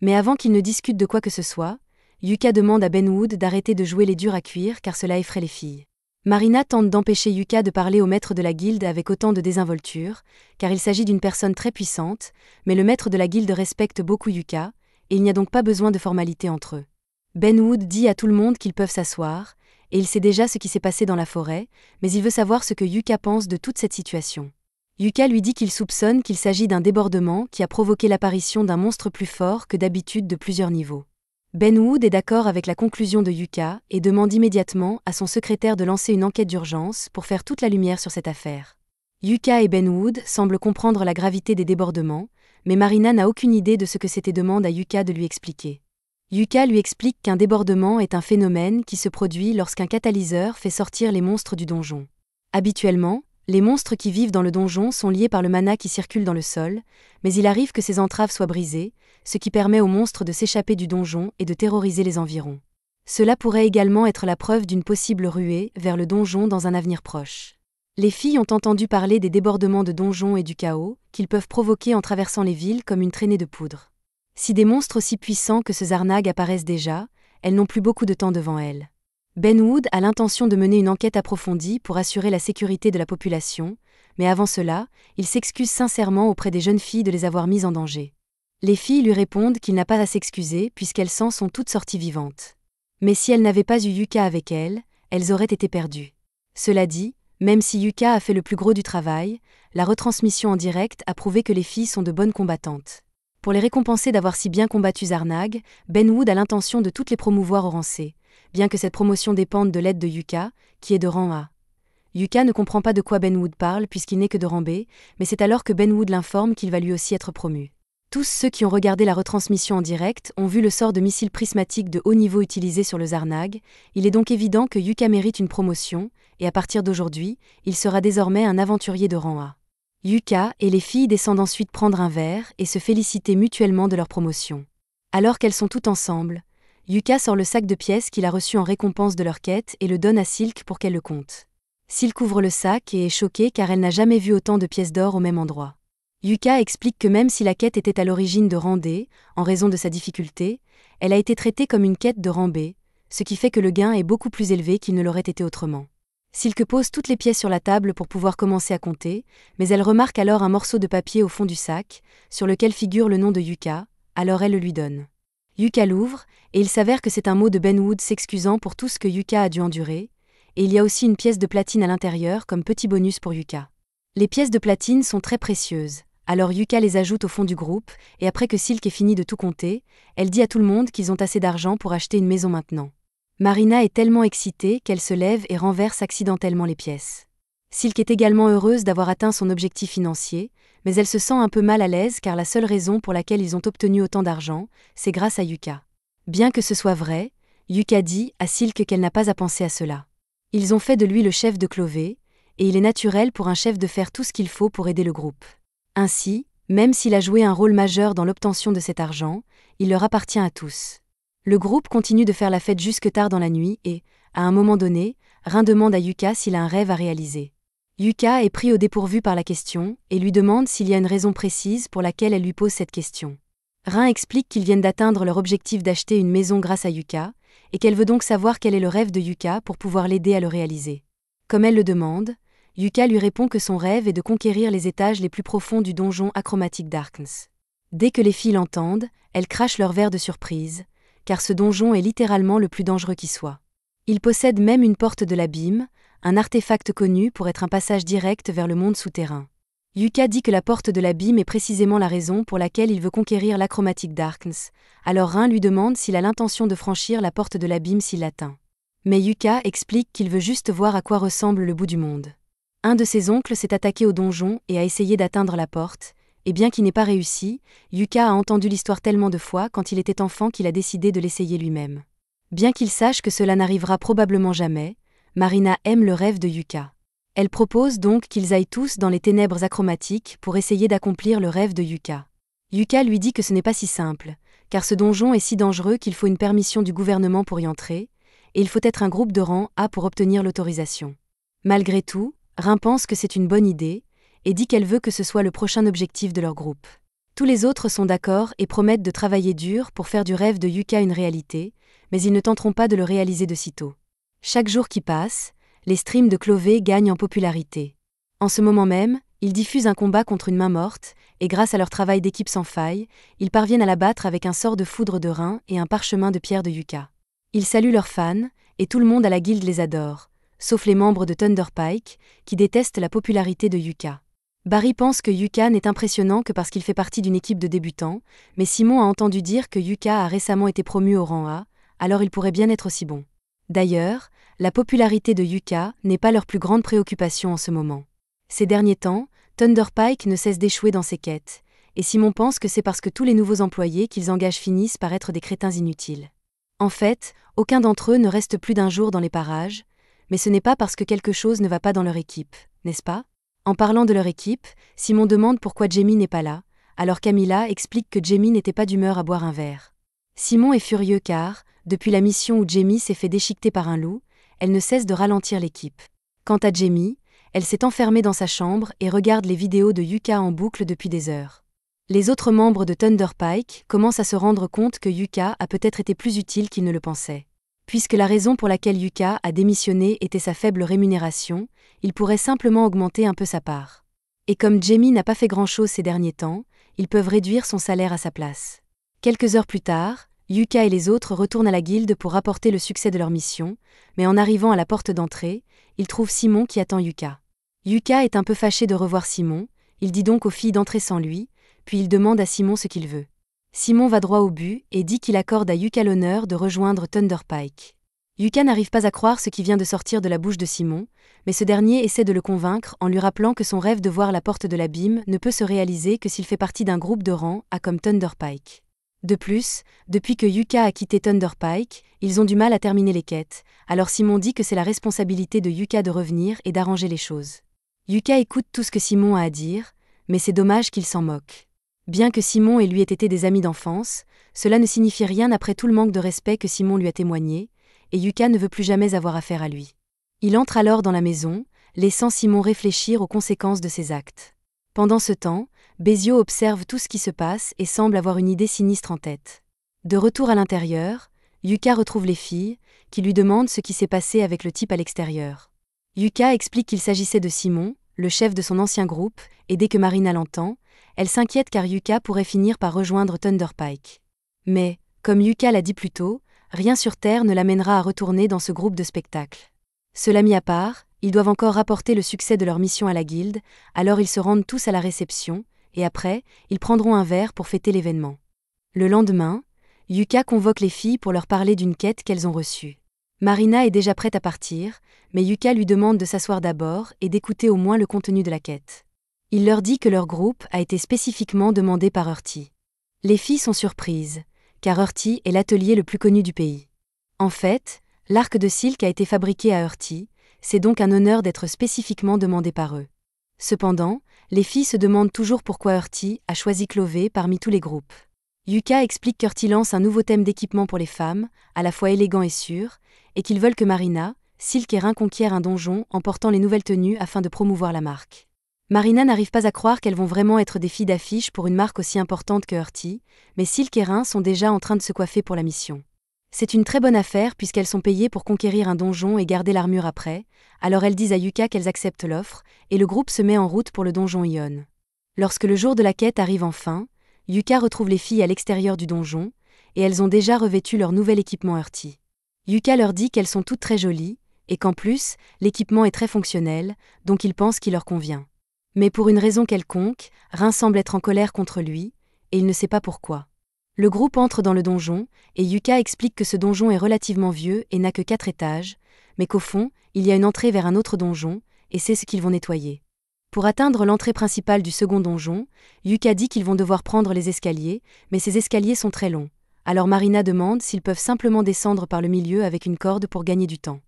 Mais avant qu'il ne discute de quoi que ce soit, Yuka demande à Benwood d'arrêter de jouer les durs à cuire car cela effraie les filles. Marina tente d'empêcher Yuka de parler au maître de la guilde avec autant de désinvolture, car il s'agit d'une personne très puissante, mais le maître de la guilde respecte beaucoup Yuka, et il n'y a donc pas besoin de formalité entre eux. Benwood dit à tout le monde qu'ils peuvent s'asseoir, et il sait déjà ce qui s'est passé dans la forêt, mais il veut savoir ce que Yuka pense de toute cette situation. Yuka lui dit qu'il soupçonne qu'il s'agit d'un débordement qui a provoqué l'apparition d'un monstre plus fort que d'habitude de plusieurs niveaux. Benwood est d'accord avec la conclusion de Yuka et demande immédiatement à son secrétaire de lancer une enquête d'urgence pour faire toute la lumière sur cette affaire. Yuka et Benwood semblent comprendre la gravité des débordements, mais Marina n'a aucune idée de ce que c'était et demande à Yuka de lui expliquer. Yuka lui explique qu'un débordement est un phénomène qui se produit lorsqu'un catalyseur fait sortir les monstres du donjon. Habituellement, les monstres qui vivent dans le donjon sont liés par le mana qui circule dans le sol, mais il arrive que ces entraves soient brisées, ce qui permet aux monstres de s'échapper du donjon et de terroriser les environs. Cela pourrait également être la preuve d'une possible ruée vers le donjon dans un avenir proche. Les filles ont entendu parler des débordements de donjons et du chaos qu'ils peuvent provoquer en traversant les villes comme une traînée de poudre. Si des monstres aussi puissants que ce Zarnag apparaissent déjà, elles n'ont plus beaucoup de temps devant elles. Benwood a l'intention de mener une enquête approfondie pour assurer la sécurité de la population, mais avant cela, il s'excuse sincèrement auprès des jeunes filles de les avoir mises en danger. Les filles lui répondent qu'il n'a pas à s'excuser puisqu'elles s'en sont toutes sorties vivantes. Mais si elles n'avaient pas eu Yuka avec elles auraient été perdues. Cela dit, même si Yuka a fait le plus gros du travail, la retransmission en direct a prouvé que les filles sont de bonnes combattantes. Pour les récompenser d'avoir si bien combattu Zarnag, Benwood a l'intention de toutes les promouvoir au rang C, bien que cette promotion dépende de l'aide de Yuka, qui est de rang A. Yuka ne comprend pas de quoi Benwood parle puisqu'il n'est que de rang B, mais c'est alors que Benwood l'informe qu'il va lui aussi être promu. Tous ceux qui ont regardé la retransmission en direct ont vu le sort de missile prismatique de haut niveau utilisé sur le Zarnag. Il est donc évident que Yuka mérite une promotion, et à partir d'aujourd'hui, il sera désormais un aventurier de rang A. Yuka et les filles descendent ensuite prendre un verre et se féliciter mutuellement de leur promotion. Alors qu'elles sont toutes ensemble, Yuka sort le sac de pièces qu'il a reçu en récompense de leur quête et le donne à Silk pour qu'elle le compte. Silk ouvre le sac et est choquée car elle n'a jamais vu autant de pièces d'or au même endroit. Yuka explique que même si la quête était à l'origine de rang D, en raison de sa difficulté, elle a été traitée comme une quête de rang B, ce qui fait que le gain est beaucoup plus élevé qu'il ne l'aurait été autrement. Silk pose toutes les pièces sur la table pour pouvoir commencer à compter, mais elle remarque alors un morceau de papier au fond du sac, sur lequel figure le nom de Yuka, alors elle le lui donne. Yuka l'ouvre, et il s'avère que c'est un mot de Ben Wood s'excusant pour tout ce que Yuka a dû endurer, et il y a aussi une pièce de platine à l'intérieur comme petit bonus pour Yuka. Les pièces de platine sont très précieuses. Alors Yuka les ajoute au fond du groupe, et après que Silk ait fini de tout compter, elle dit à tout le monde qu'ils ont assez d'argent pour acheter une maison maintenant. Marina est tellement excitée qu'elle se lève et renverse accidentellement les pièces. Silk est également heureuse d'avoir atteint son objectif financier, mais elle se sent un peu mal à l'aise car la seule raison pour laquelle ils ont obtenu autant d'argent, c'est grâce à Yuka. Bien que ce soit vrai, Yuka dit à Silk qu'elle n'a pas à penser à cela. Ils ont fait de lui le chef de Clové, et il est naturel pour un chef de faire tout ce qu'il faut pour aider le groupe. Ainsi, même s'il a joué un rôle majeur dans l'obtention de cet argent, il leur appartient à tous. Le groupe continue de faire la fête jusque tard dans la nuit et, à un moment donné, Rin demande à Yuka s'il a un rêve à réaliser. Yuka est pris au dépourvu par la question et lui demande s'il y a une raison précise pour laquelle elle lui pose cette question. Rin explique qu'ils viennent d'atteindre leur objectif d'acheter une maison grâce à Yuka, et qu'elle veut donc savoir quel est le rêve de Yuka pour pouvoir l'aider à le réaliser. Comme elle le demande, Yuka lui répond que son rêve est de conquérir les étages les plus profonds du donjon Achromatic Darkness. Dès que les filles l'entendent, elles crachent leur verre de surprise, car ce donjon est littéralement le plus dangereux qui soit. Il possède même une porte de l'abîme, un artefact connu pour être un passage direct vers le monde souterrain. Yuka dit que la porte de l'abîme est précisément la raison pour laquelle il veut conquérir l'Achromatic Darkness, alors Rin lui demande s'il a l'intention de franchir la porte de l'abîme s'il l'atteint. Mais Yuka explique qu'il veut juste voir à quoi ressemble le bout du monde. Un de ses oncles s'est attaqué au donjon et a essayé d'atteindre la porte, et bien qu'il n'ait pas réussi, Yuka a entendu l'histoire tellement de fois quand il était enfant qu'il a décidé de l'essayer lui-même. Bien qu'il sache que cela n'arrivera probablement jamais, Marina aime le rêve de Yuka. Elle propose donc qu'ils aillent tous dans les ténèbres achromatiques pour essayer d'accomplir le rêve de Yuka. Yuka lui dit que ce n'est pas si simple, car ce donjon est si dangereux qu'il faut une permission du gouvernement pour y entrer, et il faut être un groupe de rang A pour obtenir l'autorisation. Malgré tout, Rin pense que c'est une bonne idée, et dit qu'elle veut que ce soit le prochain objectif de leur groupe. Tous les autres sont d'accord et promettent de travailler dur pour faire du rêve de Yuka une réalité, mais ils ne tenteront pas de le réaliser de sitôt. Chaque jour qui passe, les streams de Clové gagnent en popularité. En ce moment même, ils diffusent un combat contre une main morte, et grâce à leur travail d'équipe sans faille, ils parviennent à la battre avec un sort de foudre de Rin et un parchemin de pierre de Yuka. Ils saluent leurs fans, et tout le monde à la guilde les adore, sauf les membres de Thunder Pike, qui détestent la popularité de Yuka. Barry pense que Yuka n'est impressionnant que parce qu'il fait partie d'une équipe de débutants, mais Simon a entendu dire que Yuka a récemment été promu au rang A, alors il pourrait bien être aussi bon. D'ailleurs, la popularité de Yuka n'est pas leur plus grande préoccupation en ce moment. Ces derniers temps, Thunder Pike ne cesse d'échouer dans ses quêtes, et Simon pense que c'est parce que tous les nouveaux employés qu'ils engagent finissent par être des crétins inutiles. En fait, aucun d'entre eux ne reste plus d'un jour dans les parages, mais ce n'est pas parce que quelque chose ne va pas dans leur équipe, n'est-ce pas ? En parlant de leur équipe, Simon demande pourquoi Jamie n'est pas là, alors Camilla explique que Jamie n'était pas d'humeur à boire un verre. Simon est furieux car, depuis la mission où Jamie s'est fait déchiqueter par un loup, elle ne cesse de ralentir l'équipe. Quant à Jamie, elle s'est enfermée dans sa chambre et regarde les vidéos de Yuka en boucle depuis des heures. Les autres membres de Thunder Pike commencent à se rendre compte que Yuka a peut-être été plus utile qu'ils ne le pensaient. Puisque la raison pour laquelle Yuka a démissionné était sa faible rémunération, il pourrait simplement augmenter un peu sa part. Et comme Jamie n'a pas fait grand-chose ces derniers temps, ils peuvent réduire son salaire à sa place. Quelques heures plus tard, Yuka et les autres retournent à la guilde pour rapporter le succès de leur mission, mais en arrivant à la porte d'entrée, ils trouvent Simon qui attend Yuka. Yuka est un peu fâché de revoir Simon, il dit donc aux filles d'entrer sans lui, puis il demande à Simon ce qu'il veut. Simon va droit au but et dit qu'il accorde à Yuka l'honneur de rejoindre Thunder Pike. Yuka n'arrive pas à croire ce qui vient de sortir de la bouche de Simon, mais ce dernier essaie de le convaincre en lui rappelant que son rêve de voir la porte de l'abîme ne peut se réaliser que s'il fait partie d'un groupe de rang A comme Thunderpike. De plus, depuis que Yuka a quitté Thunderpike, ils ont du mal à terminer les quêtes, alors Simon dit que c'est la responsabilité de Yuka de revenir et d'arranger les choses. Yuka écoute tout ce que Simon a à dire, mais c'est dommage qu'il s'en moque. Bien que Simon et lui aient été des amis d'enfance, cela ne signifie rien après tout le manque de respect que Simon lui a témoigné, et Yuka ne veut plus jamais avoir affaire à lui. Il entre alors dans la maison, laissant Simon réfléchir aux conséquences de ses actes. Pendant ce temps, Bézio observe tout ce qui se passe et semble avoir une idée sinistre en tête. De retour à l'intérieur, Yuka retrouve les filles, qui lui demandent ce qui s'est passé avec le type à l'extérieur. Yuka explique qu'il s'agissait de Simon, le chef de son ancien groupe, et dès que Marina l'entend, elle s'inquiète car Yuka pourrait finir par rejoindre Thunderpike. Mais, comme Yuka l'a dit plus tôt, rien sur Terre ne l'amènera à retourner dans ce groupe de spectacle. Cela mis à part, ils doivent encore rapporter le succès de leur mission à la guilde, alors ils se rendent tous à la réception, et après, ils prendront un verre pour fêter l'événement. Le lendemain, Yuka convoque les filles pour leur parler d'une quête qu'elles ont reçue. Marina est déjà prête à partir, mais Yuka lui demande de s'asseoir d'abord et d'écouter au moins le contenu de la quête. Il leur dit que leur groupe a été spécifiquement demandé par Urti. Les filles sont surprises, car Urti est l'atelier le plus connu du pays. En fait, l'arc de Silk a été fabriqué à Urti, c'est donc un honneur d'être spécifiquement demandé par eux. Cependant, les filles se demandent toujours pourquoi Urti a choisi Clové parmi tous les groupes. Yuka explique qu'Urti lance un nouveau thème d'équipement pour les femmes, à la fois élégant et sûr, et qu'ils veulent que Marina, Silk et Rin conquièrent un donjon en portant les nouvelles tenues afin de promouvoir la marque. Marina n'arrive pas à croire qu'elles vont vraiment être des filles d'affiche pour une marque aussi importante que Urti, mais Silk et Rin sont déjà en train de se coiffer pour la mission. C'est une très bonne affaire puisqu'elles sont payées pour conquérir un donjon et garder l'armure après, alors elles disent à Yuka qu'elles acceptent l'offre, et le groupe se met en route pour le donjon Ion. Lorsque le jour de la quête arrive enfin, Yuka retrouve les filles à l'extérieur du donjon, et elles ont déjà revêtu leur nouvel équipement Urti. Yuka leur dit qu'elles sont toutes très jolies, et qu'en plus, l'équipement est très fonctionnel, donc il pense qu'il leur convient. Mais pour une raison quelconque, Rin semble être en colère contre lui, et il ne sait pas pourquoi. Le groupe entre dans le donjon, et Yuka explique que ce donjon est relativement vieux et n'a que 4 étages, mais qu'au fond, il y a une entrée vers un autre donjon, et c'est ce qu'ils vont nettoyer. Pour atteindre l'entrée principale du second donjon, Yuka dit qu'ils vont devoir prendre les escaliers, mais ces escaliers sont très longs. Alors Marina demande s'ils peuvent simplement descendre par le milieu avec une corde pour gagner du temps.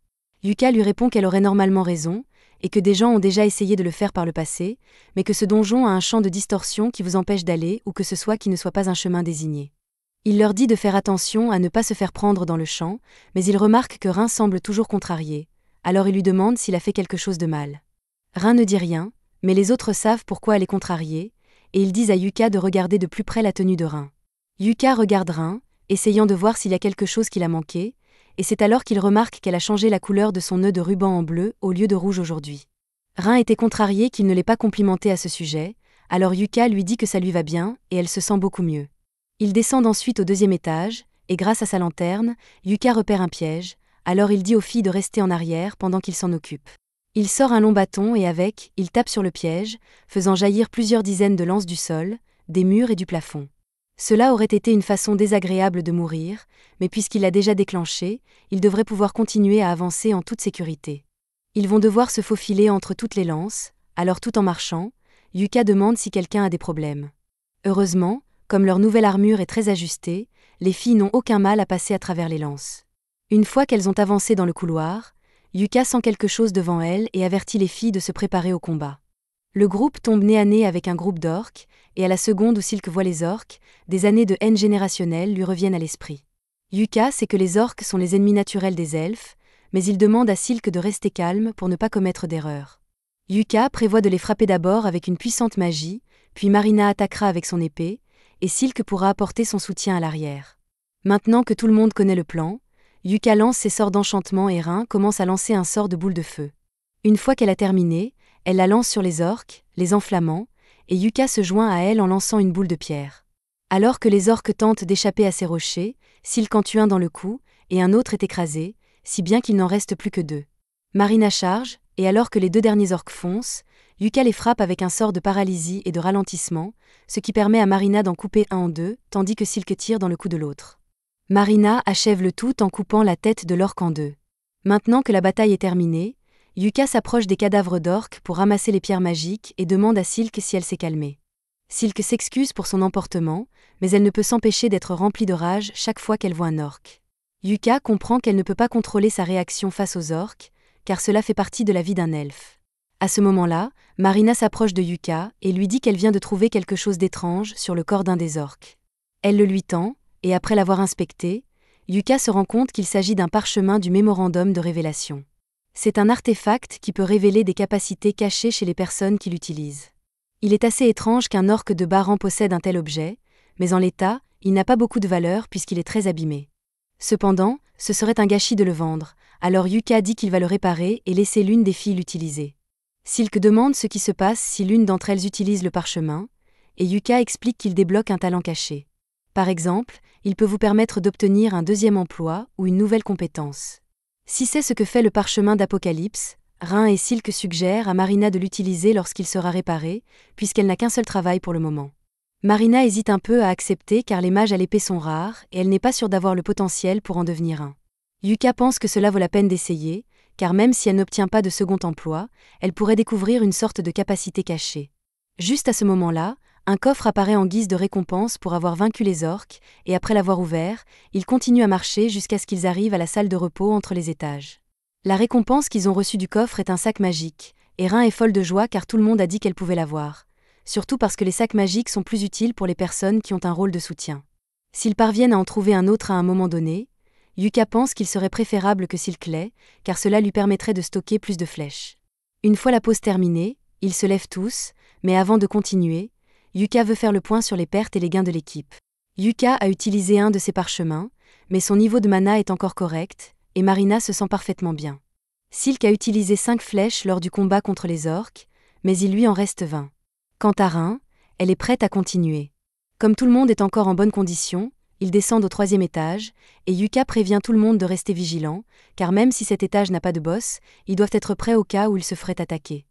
Yuka lui répond qu'elle aurait normalement raison, et que des gens ont déjà essayé de le faire par le passé, mais que ce donjon a un champ de distorsion qui vous empêche d'aller ou que ce soit qui ne soit pas un chemin désigné. Il leur dit de faire attention à ne pas se faire prendre dans le champ, mais il remarque que Rin semble toujours contrarié, alors il lui demande s'il a fait quelque chose de mal. Rin ne dit rien, mais les autres savent pourquoi elle est contrariée, et ils disent à Yuka de regarder de plus près la tenue de Rin. Yuka regarde Rin, essayant de voir s'il y a quelque chose qui l'a manqué, et c'est alors qu'il remarque qu'elle a changé la couleur de son nœud de ruban en bleu au lieu de rouge aujourd'hui. Rin était contrarié qu'il ne l'ait pas complimenté à ce sujet, alors Yuka lui dit que ça lui va bien, et elle se sent beaucoup mieux. Ils descendent ensuite au 2e étage, et grâce à sa lanterne, Yuka repère un piège, alors il dit aux filles de rester en arrière pendant qu'il s'en occupe. Il sort un long bâton et avec, il tape sur le piège, faisant jaillir plusieurs dizaines de lances du sol, des murs et du plafond. Cela aurait été une façon désagréable de mourir, mais puisqu'il l'a déjà déclenché, il devrait pouvoir continuer à avancer en toute sécurité. Ils vont devoir se faufiler entre toutes les lances, alors tout en marchant, Yuka demande si quelqu'un a des problèmes. Heureusement, comme leur nouvelle armure est très ajustée, les filles n'ont aucun mal à passer à travers les lances. Une fois qu'elles ont avancé dans le couloir, Yuka sent quelque chose devant elle et avertit les filles de se préparer au combat. Le groupe tombe nez à nez avec un groupe d'orques, et à la seconde où Silk voit les orques, des années de haine générationnelle lui reviennent à l'esprit. Yuka sait que les orques sont les ennemis naturels des elfes, mais il demande à Silk de rester calme pour ne pas commettre d'erreur. Yuka prévoit de les frapper d'abord avec une puissante magie, puis Marina attaquera avec son épée, et Silk pourra apporter son soutien à l'arrière. Maintenant que tout le monde connaît le plan, Yuka lance ses sorts d'enchantement et Rin commence à lancer un sort de boule de feu. Une fois qu'elle a terminé, elle la lance sur les orques, les enflammant, et Yuka se joint à elle en lançant une boule de pierre. Alors que les orques tentent d'échapper à ces rochers, Silk en tue un dans le cou, et un autre est écrasé, si bien qu'il n'en reste plus que 2. Marina charge, et alors que les 2 derniers orques foncent, Yuka les frappe avec un sort de paralysie et de ralentissement, ce qui permet à Marina d'en couper un en 2, tandis que Silk tire dans le cou de l'autre. Marina achève le tout en coupant la tête de l'orque en deux. Maintenant que la bataille est terminée, Yuka s'approche des cadavres d'orques pour ramasser les pierres magiques et demande à Silk si elle s'est calmée. Silk s'excuse pour son emportement, mais elle ne peut s'empêcher d'être remplie de rage chaque fois qu'elle voit un orque. Yuka comprend qu'elle ne peut pas contrôler sa réaction face aux orques, car cela fait partie de la vie d'un elfe. À ce moment-là, Marina s'approche de Yuka et lui dit qu'elle vient de trouver quelque chose d'étrange sur le corps d'un des orques. Elle le lui tend, et après l'avoir inspecté, Yuka se rend compte qu'il s'agit d'un parchemin du mémorandum de révélation. C'est un artefact qui peut révéler des capacités cachées chez les personnes qui l'utilisent. Il est assez étrange qu'un orque de bas rang possède un tel objet, mais en l'état, il n'a pas beaucoup de valeur puisqu'il est très abîmé. Cependant, ce serait un gâchis de le vendre, alors Yuka dit qu'il va le réparer et laisser l'une des filles l'utiliser. Silk demande ce qui se passe si l'une d'entre elles utilise le parchemin, et Yuka explique qu'il débloque un talent caché. Par exemple, il peut vous permettre d'obtenir un deuxième emploi ou une nouvelle compétence. Si c'est ce que fait le parchemin d'Apocalypse, Rin et Silk suggèrent à Marina de l'utiliser lorsqu'il sera réparé, puisqu'elle n'a qu'un seul travail pour le moment. Marina hésite un peu à accepter car les mages à l'épée sont rares et elle n'est pas sûre d'avoir le potentiel pour en devenir un. Yuka pense que cela vaut la peine d'essayer, car même si elle n'obtient pas de second emploi, elle pourrait découvrir une sorte de capacité cachée. Juste à ce moment-là, un coffre apparaît en guise de récompense pour avoir vaincu les orques, et après l'avoir ouvert, ils continuent à marcher jusqu'à ce qu'ils arrivent à la salle de repos entre les étages. La récompense qu'ils ont reçue du coffre est un sac magique, et Rin est folle de joie car tout le monde a dit qu'elle pouvait l'avoir. Surtout parce que les sacs magiques sont plus utiles pour les personnes qui ont un rôle de soutien. S'ils parviennent à en trouver un autre à un moment donné, Yuka pense qu'il serait préférable que Silk l'ait, car cela lui permettrait de stocker plus de flèches. Une fois la pause terminée, ils se lèvent tous, mais avant de continuer, Yuka veut faire le point sur les pertes et les gains de l'équipe. Yuka a utilisé un de ses parchemins, mais son niveau de mana est encore correct, et Marina se sent parfaitement bien. Silk a utilisé 5 flèches lors du combat contre les orques, mais il lui en reste 20. Quant à Rin, elle est prête à continuer. Comme tout le monde est encore en bonne condition, ils descendent au 3e étage, et Yuka prévient tout le monde de rester vigilant, car même si cet étage n'a pas de boss, ils doivent être prêts au cas où ils se feraient attaquer.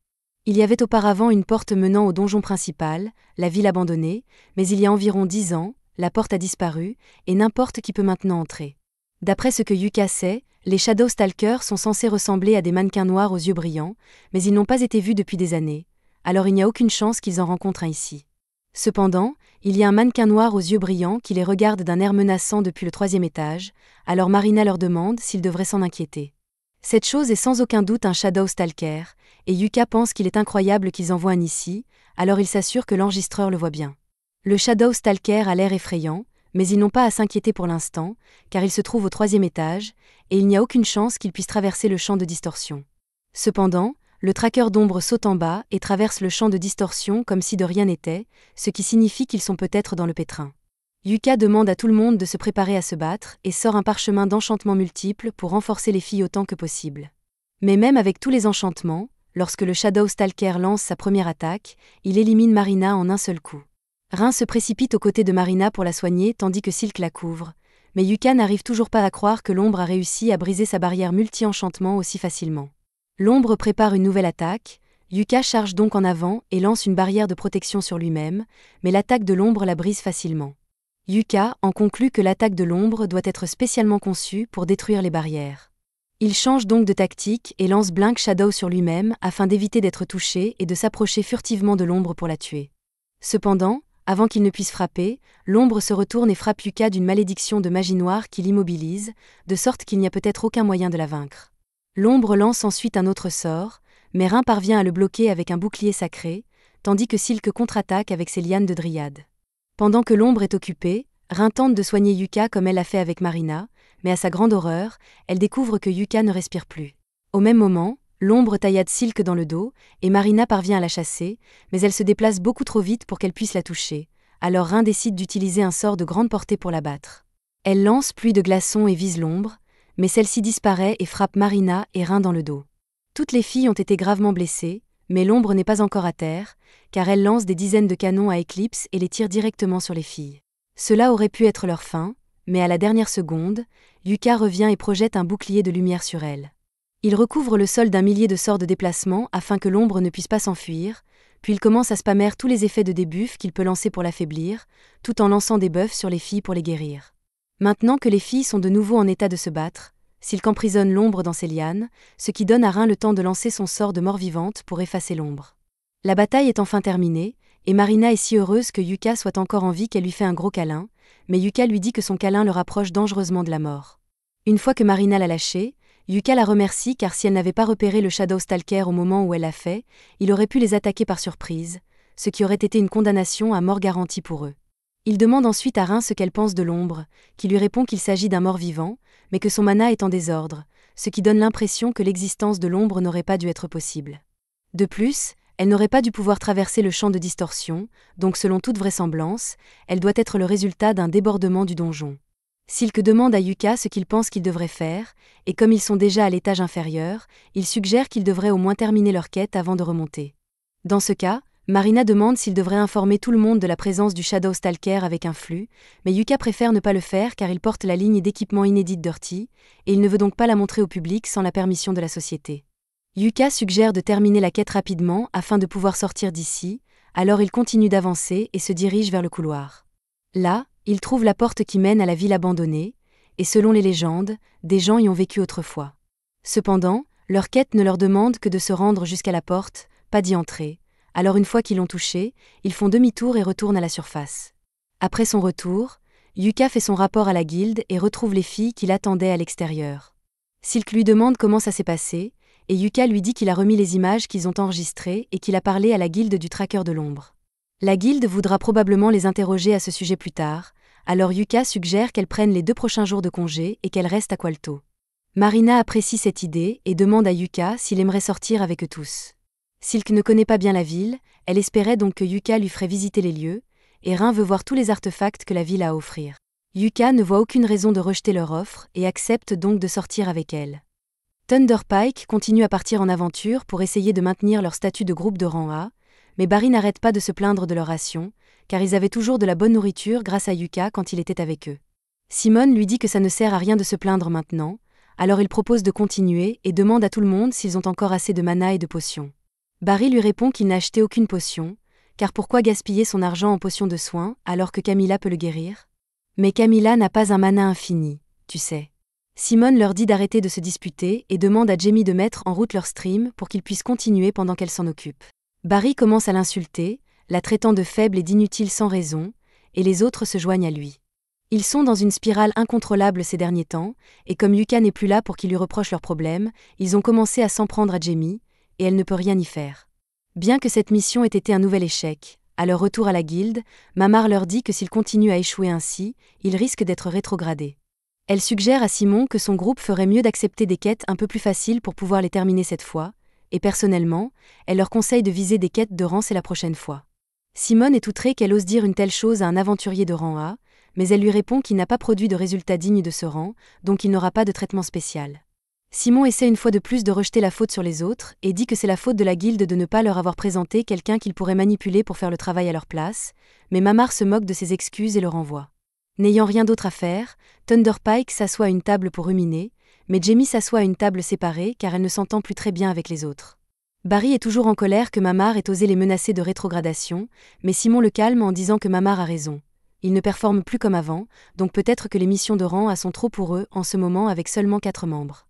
Il y avait auparavant une porte menant au donjon principal, la ville abandonnée, mais il y a environ 10 ans, la porte a disparu, et n'importe qui peut maintenant entrer. D'après ce que Yuka sait, les Shadow Stalkers sont censés ressembler à des mannequins noirs aux yeux brillants, mais ils n'ont pas été vus depuis des années, alors il n'y a aucune chance qu'ils en rencontrent un ici. Cependant, il y a un mannequin noir aux yeux brillants qui les regarde d'un air menaçant depuis le 3e étage, alors Marina leur demande s'ils devraient s'en inquiéter. Cette chose est sans aucun doute un Shadow Stalker, et Yuka pense qu'il est incroyable qu'ils envoient un ici, alors il s'assure que l'enregistreur le voit bien. Le Shadow Stalker a l'air effrayant, mais ils n'ont pas à s'inquiéter pour l'instant, car il se trouve au 3e étage, et il n'y a aucune chance qu'il puisse traverser le champ de distorsion. Cependant, le traqueur d'ombre saute en bas et traverse le champ de distorsion comme si de rien n'était, ce qui signifie qu'ils sont peut-être dans le pétrin. Yuka demande à tout le monde de se préparer à se battre et sort un parchemin d'enchantements multiples pour renforcer les filles autant que possible. Mais même avec tous les enchantements, lorsque le Shadow Stalker lance sa première attaque, il élimine Marina en un seul coup. Rin se précipite aux côtés de Marina pour la soigner tandis que Silk la couvre, mais Yuka n'arrive toujours pas à croire que l'ombre a réussi à briser sa barrière multi-enchantement aussi facilement. L'ombre prépare une nouvelle attaque, Yuka charge donc en avant et lance une barrière de protection sur lui-même, mais l'attaque de l'ombre la brise facilement. Yuka en conclut que l'attaque de l'ombre doit être spécialement conçue pour détruire les barrières. Il change donc de tactique et lance Blink Shadow sur lui-même afin d'éviter d'être touché et de s'approcher furtivement de l'ombre pour la tuer. Cependant, avant qu'il ne puisse frapper, l'ombre se retourne et frappe Yuka d'une malédiction de magie noire qui l'immobilise, de sorte qu'il n'y a peut-être aucun moyen de la vaincre. L'ombre lance ensuite un autre sort, mais Rin parvient à le bloquer avec un bouclier sacré, tandis que Silk contre-attaque avec ses lianes de dryade. Pendant que l'ombre est occupée, Rin tente de soigner Yuka comme elle l'a fait avec Marina, mais à sa grande horreur, elle découvre que Yuka ne respire plus. Au même moment, l'ombre taillade Silk dans le dos, et Marina parvient à la chasser, mais elle se déplace beaucoup trop vite pour qu'elle puisse la toucher, alors Rin décide d'utiliser un sort de grande portée pour la battre. Elle lance pluie de glaçons et vise l'ombre, mais celle-ci disparaît et frappe Marina et Rin dans le dos. Toutes les filles ont été gravement blessées, mais l'ombre n'est pas encore à terre, car elle lance des dizaines de canons à éclipse et les tire directement sur les filles. Cela aurait pu être leur fin, mais à la dernière seconde, Yuka revient et projette un bouclier de lumière sur elle. Il recouvre le sol d'un millier de sorts de déplacement afin que l'ombre ne puisse pas s'enfuir, puis il commence à spammer tous les effets de debuff qu'il peut lancer pour l'affaiblir, tout en lançant des buffs sur les filles pour les guérir. Maintenant que les filles sont de nouveau en état de se battre, Silk emprisonne l'ombre dans ses lianes, ce qui donne à Rin le temps de lancer son sort de mort-vivante pour effacer l'ombre. La bataille est enfin terminée, et Marina est si heureuse que Yuka soit encore en vie qu'elle lui fait un gros câlin, mais Yuka lui dit que son câlin le rapproche dangereusement de la mort. Une fois que Marina l'a lâché, Yuka la remercie car si elle n'avait pas repéré le Shadow Stalker au moment où elle l'a fait, il aurait pu les attaquer par surprise, ce qui aurait été une condamnation à mort garantie pour eux. Il demande ensuite à Rin ce qu'elle pense de l'ombre, qui lui répond qu'il s'agit d'un mort-vivant, mais que son mana est en désordre, ce qui donne l'impression que l'existence de l'ombre n'aurait pas dû être possible. De plus, elle n'aurait pas dû pouvoir traverser le champ de distorsion, donc selon toute vraisemblance, elle doit être le résultat d'un débordement du donjon. Silk demande à Yuka ce qu'il pense qu'ils devraient faire, et comme ils sont déjà à l'étage inférieur, il suggère qu'ils devraient au moins terminer leur quête avant de remonter. Dans ce cas, Marina demande s'il devrait informer tout le monde de la présence du Shadow Stalker avec un flux, mais Yuka préfère ne pas le faire car il porte la ligne d'équipement inédite Dirty, et il ne veut donc pas la montrer au public sans la permission de la société. Yuka suggère de terminer la quête rapidement afin de pouvoir sortir d'ici, alors il continue d'avancer et se dirige vers le couloir. Là, il trouve la porte qui mène à la ville abandonnée, et selon les légendes, des gens y ont vécu autrefois. Cependant, leur quête ne leur demande que de se rendre jusqu'à la porte, pas d'y entrer, alors une fois qu'ils l'ont touchée, ils font demi-tour et retournent à la surface. Après son retour, Yuka fait son rapport à la guilde et retrouve les filles qui l'attendaient à l'extérieur. Silk lui demande comment ça s'est passé, et Yuka lui dit qu'il a remis les images qu'ils ont enregistrées et qu'il a parlé à la guilde du traqueur de l'ombre. La guilde voudra probablement les interroger à ce sujet plus tard, alors Yuka suggère qu'elle prenne les 2 prochains jours de congé et qu'elle reste à Qualto. Marina apprécie cette idée et demande à Yuka s'il aimerait sortir avec eux tous. Silk ne connaît pas bien la ville, elle espérait donc que Yuka lui ferait visiter les lieux, et Rin veut voir tous les artefacts que la ville a à offrir. Yuka ne voit aucune raison de rejeter leur offre et accepte donc de sortir avec elle. Thunderpike continue à partir en aventure pour essayer de maintenir leur statut de groupe de rang A, mais Barry n'arrête pas de se plaindre de leur ration, car ils avaient toujours de la bonne nourriture grâce à Yuka quand il était avec eux. Simone lui dit que ça ne sert à rien de se plaindre maintenant, alors il propose de continuer et demande à tout le monde s'ils ont encore assez de mana et de potions. Barry lui répond qu'il n'a acheté aucune potion, car pourquoi gaspiller son argent en potions de soins alors que Camilla peut le guérir ? Mais Camilla n'a pas un mana infini, tu sais. Simone leur dit d'arrêter de se disputer et demande à Jamie de mettre en route leur stream pour qu'ils puissent continuer pendant qu'elle s'en occupe. Barry commence à l'insulter, la traitant de faible et d'inutile sans raison, et les autres se joignent à lui. Ils sont dans une spirale incontrôlable ces derniers temps, et comme Yuka n'est plus là pour qu'ils lui reprochent leurs problèmes, ils ont commencé à s'en prendre à Jamie, et elle ne peut rien y faire. Bien que cette mission ait été un nouvel échec, à leur retour à la guilde, Mamar leur dit que s'ils continuent à échouer ainsi, ils risquent d'être rétrogradés. Elle suggère à Simon que son groupe ferait mieux d'accepter des quêtes un peu plus faciles pour pouvoir les terminer cette fois, et personnellement, elle leur conseille de viser des quêtes de rang C la prochaine fois. Simone est outrée qu'elle ose dire une telle chose à un aventurier de rang A, mais elle lui répond qu'il n'a pas produit de résultats dignes de ce rang, donc il n'aura pas de traitement spécial. Simon essaie une fois de plus de rejeter la faute sur les autres et dit que c'est la faute de la guilde de ne pas leur avoir présenté quelqu'un qu'ils pourraient manipuler pour faire le travail à leur place, mais Mamar se moque de ses excuses et le renvoie. N'ayant rien d'autre à faire, Thunderpike s'assoit à une table pour ruminer, mais Jamie s'assoit à une table séparée car elle ne s'entend plus très bien avec les autres. Barry est toujours en colère que Mamar ait osé les menacer de rétrogradation, mais Simon le calme en disant que Mamar a raison. Ils ne performent plus comme avant, donc peut-être que les missions de rang A sont trop pour eux en ce moment avec seulement 4 membres.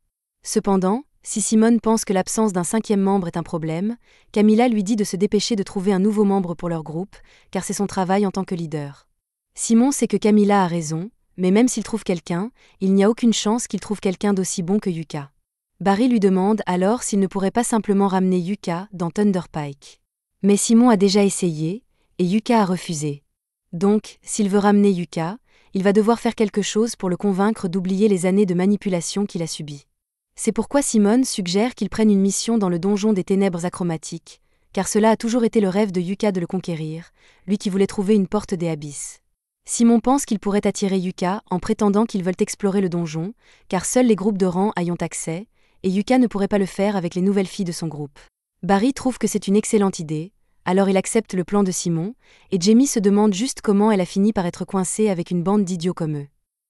Cependant, si Simone pense que l'absence d'un 5e membre est un problème, Camilla lui dit de se dépêcher de trouver un nouveau membre pour leur groupe, car c'est son travail en tant que leader. Simon sait que Camilla a raison, mais même s'il trouve quelqu'un, il n'y a aucune chance qu'il trouve quelqu'un d'aussi bon que Yuka. Barry lui demande alors s'il ne pourrait pas simplement ramener Yuka dans Thunderpike. Mais Simon a déjà essayé, et Yuka a refusé. Donc, s'il veut ramener Yuka, il va devoir faire quelque chose pour le convaincre d'oublier les années de manipulation qu'il a subies. C'est pourquoi Simone suggère qu'il prenne une mission dans le donjon des ténèbres achromatiques, car cela a toujours été le rêve de Yuka de le conquérir, lui qui voulait trouver une porte des abysses. Simon pense qu'il pourrait attirer Yuka en prétendant qu'ils veulent explorer le donjon, car seuls les groupes de rang y ont accès, et Yuka ne pourrait pas le faire avec les nouvelles filles de son groupe. Barry trouve que c'est une excellente idée, alors il accepte le plan de Simon, et Jamie se demande juste comment elle a fini par être coincée avec une bande d'idiots comme eux.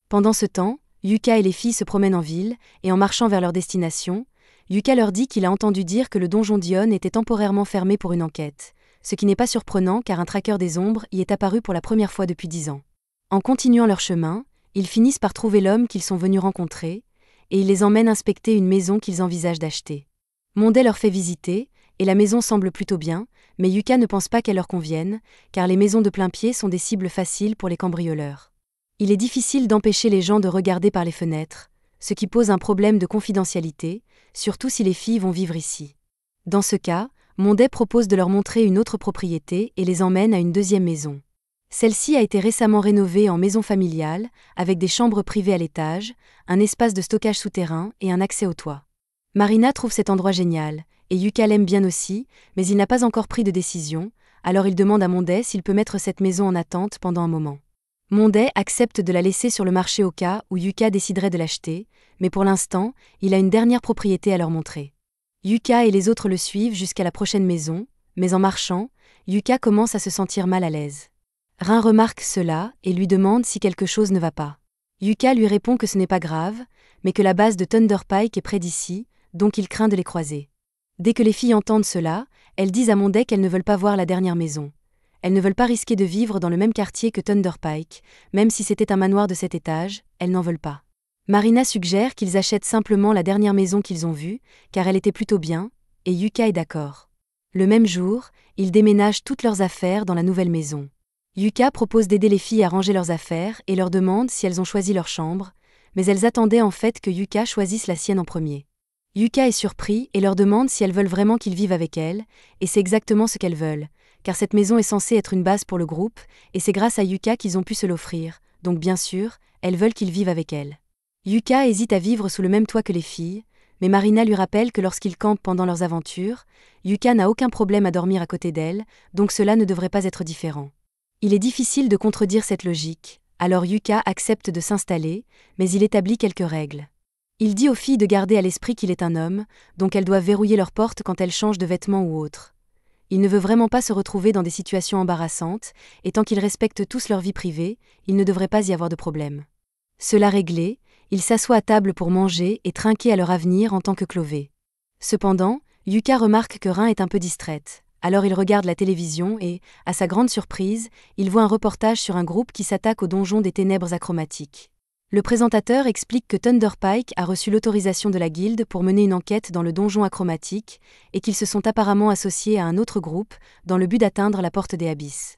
Pendant ce temps, Yuka et les filles se promènent en ville, et en marchant vers leur destination, Yuka leur dit qu'il a entendu dire que le donjon d'Ion était temporairement fermé pour une enquête, ce qui n'est pas surprenant car un traqueur des ombres y est apparu pour la première fois depuis 10 ans. En continuant leur chemin, Ils finissent par trouver l'homme qu'ils sont venus rencontrer, et ils les emmènent inspecter une maison qu'ils envisagent d'acheter. Monday leur fait visiter, et la maison semble plutôt bien, mais Yuka ne pense pas qu'elle leur convienne, car les maisons de plain-pied sont des cibles faciles pour les cambrioleurs. Il est difficile d'empêcher les gens de regarder par les fenêtres, ce qui pose un problème de confidentialité, surtout si les filles vont vivre ici. Dans ce cas, Monday propose de leur montrer une autre propriété et les emmène à une deuxième maison. Celle-ci a été récemment rénovée en maison familiale, avec des chambres privées à l'étage, un espace de stockage souterrain et un accès au toit. Marina trouve cet endroit génial, et Yuka l'aime bien aussi, mais il n'a pas encore pris de décision, alors il demande à Monday s'il peut mettre cette maison en attente pendant un moment. Monday accepte de la laisser sur le marché au cas où Yuka déciderait de l'acheter, mais pour l'instant, il a une dernière propriété à leur montrer. Yuka et les autres le suivent jusqu'à la prochaine maison, mais en marchant, Yuka commence à se sentir mal à l'aise. Rin remarque cela et lui demande si quelque chose ne va pas. Yuka lui répond que ce n'est pas grave, mais que la base de Thunder Pike est près d'ici, donc il craint de les croiser. Dès que les filles entendent cela, elles disent à Monday qu'elles ne veulent pas voir la dernière maison. Elles ne veulent pas risquer de vivre dans le même quartier que Thunder Pike, même si c'était un manoir de 7 étages, elles n'en veulent pas. Marina suggère qu'ils achètent simplement la dernière maison qu'ils ont vue, car elle était plutôt bien, et Yuka est d'accord. Le même jour, ils déménagent toutes leurs affaires dans la nouvelle maison. Yuka propose d'aider les filles à ranger leurs affaires et leur demande si elles ont choisi leur chambre, mais elles attendaient en fait que Yuka choisisse la sienne en premier. Yuka est surpris et leur demande si elles veulent vraiment qu'ils vivent avec elles, et c'est exactement ce qu'elles veulent, car cette maison est censée être une base pour le groupe, et c'est grâce à Yuka qu'ils ont pu se l'offrir, donc bien sûr, elles veulent qu'ils vivent avec elles. Yuka hésite à vivre sous le même toit que les filles, mais Marina lui rappelle que lorsqu'ils campent pendant leurs aventures, Yuka n'a aucun problème à dormir à côté d'elle, donc cela ne devrait pas être différent. Il est difficile de contredire cette logique, alors Yuka accepte de s'installer, mais il établit quelques règles. Il dit aux filles de garder à l'esprit qu'il est un homme, donc elles doivent verrouiller leurs portes quand elles changent de vêtements ou autre. Il ne veut vraiment pas se retrouver dans des situations embarrassantes, et tant qu'ils respectent tous leur vie privée, il ne devrait pas y avoir de problème. Cela réglé, ils s'assoient à table pour manger et trinquer à leur avenir en tant que Clové. Cependant, Yuka remarque que Rin est un peu distraite. Alors il regarde la télévision et, à sa grande surprise, il voit un reportage sur un groupe qui s'attaque au donjon des ténèbres achromatiques. Le présentateur explique que Thunder Pike a reçu l'autorisation de la guilde pour mener une enquête dans le donjon achromatique et qu'ils se sont apparemment associés à un autre groupe dans le but d'atteindre la porte des abysses.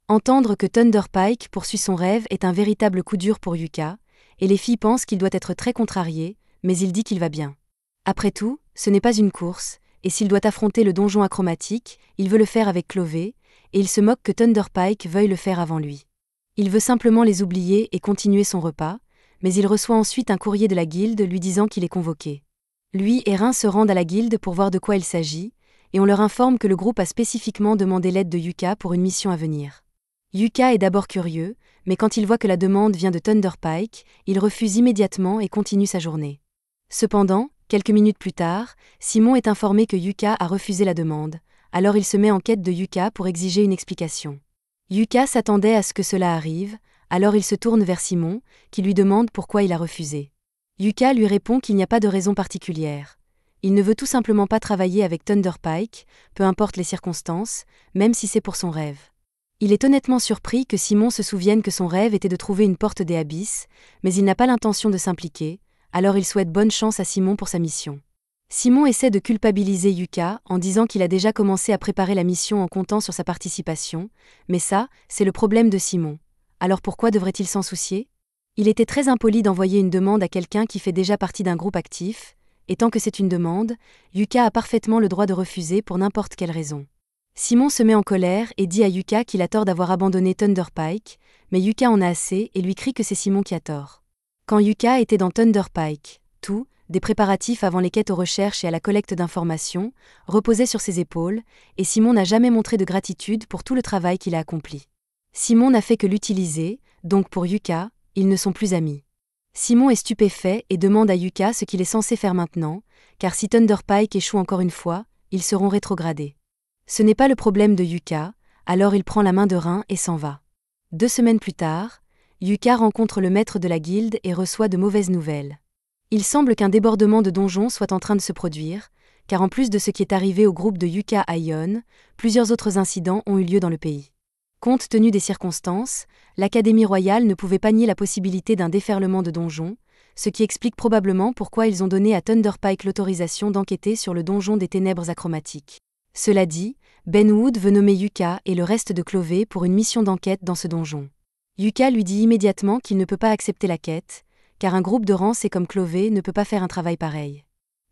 Entendre que Thunder Pike poursuit son rêve est un véritable coup dur pour Yuka, et les filles pensent qu'il doit être très contrarié, mais il dit qu'il va bien. Après tout, ce n'est pas une course, et s'il doit affronter le donjon achromatique, il veut le faire avec Clové, et il se moque que Thunder Pike veuille le faire avant lui. Il veut simplement les oublier et continuer son repas, mais il reçoit ensuite un courrier de la guilde lui disant qu'il est convoqué. Lui et Rin se rendent à la guilde pour voir de quoi il s'agit, et on leur informe que le groupe a spécifiquement demandé l'aide de Yuka pour une mission à venir. Yuka est d'abord curieux, mais quand il voit que la demande vient de Thunder Pike, il refuse immédiatement et continue sa journée. Cependant, quelques minutes plus tard, Simon est informé que Yuka a refusé la demande, alors il se met en quête de Yuka pour exiger une explication. Yuka s'attendait à ce que cela arrive, alors il se tourne vers Simon, qui lui demande pourquoi il a refusé. Yuka lui répond qu'il n'y a pas de raison particulière. Il ne veut tout simplement pas travailler avec Thunder Pike, peu importe les circonstances, même si c'est pour son rêve. Il est honnêtement surpris que Simon se souvienne que son rêve était de trouver une porte des abysses, mais il n'a pas l'intention de s'impliquer, alors il souhaite bonne chance à Simon pour sa mission. Simon essaie de culpabiliser Yuka en disant qu'il a déjà commencé à préparer la mission en comptant sur sa participation, mais ça, c'est le problème de Simon. Alors pourquoi devrait-il s'en soucier ? Il était très impoli d'envoyer une demande à quelqu'un qui fait déjà partie d'un groupe actif, et tant que c'est une demande, Yuka a parfaitement le droit de refuser pour n'importe quelle raison. Simon se met en colère et dit à Yuka qu'il a tort d'avoir abandonné Thunder Pike, mais Yuka en a assez et lui crie que c'est Simon qui a tort. Quand Yuka était dans Thunder Pike, tout, des préparatifs avant les quêtes aux recherches et à la collecte d'informations, reposait sur ses épaules, et Simon n'a jamais montré de gratitude pour tout le travail qu'il a accompli. Simon n'a fait que l'utiliser, donc pour Yuka, ils ne sont plus amis. Simon est stupéfait et demande à Yuka ce qu'il est censé faire maintenant, car si Thunder Pike échoue encore une fois, ils seront rétrogradés. Ce n'est pas le problème de Yuka, alors il prend la main de Rin et s'en va. 2 semaines plus tard, Yuka rencontre le maître de la guilde et reçoit de mauvaises nouvelles. Il semble qu'un débordement de donjons soit en train de se produire, car en plus de ce qui est arrivé au groupe de Yuka à Ion, plusieurs autres incidents ont eu lieu dans le pays. Compte tenu des circonstances, l'Académie royale ne pouvait pas nier la possibilité d'un déferlement de donjons, ce qui explique probablement pourquoi ils ont donné à Thunderpike l'autorisation d'enquêter sur le donjon des ténèbres achromatiques. Cela dit, Ben Wood veut nommer Yuka et le reste de Clové pour une mission d'enquête dans ce donjon. Yuka lui dit immédiatement qu'il ne peut pas accepter la quête, car un groupe de rancés comme Clové ne peut pas faire un travail pareil.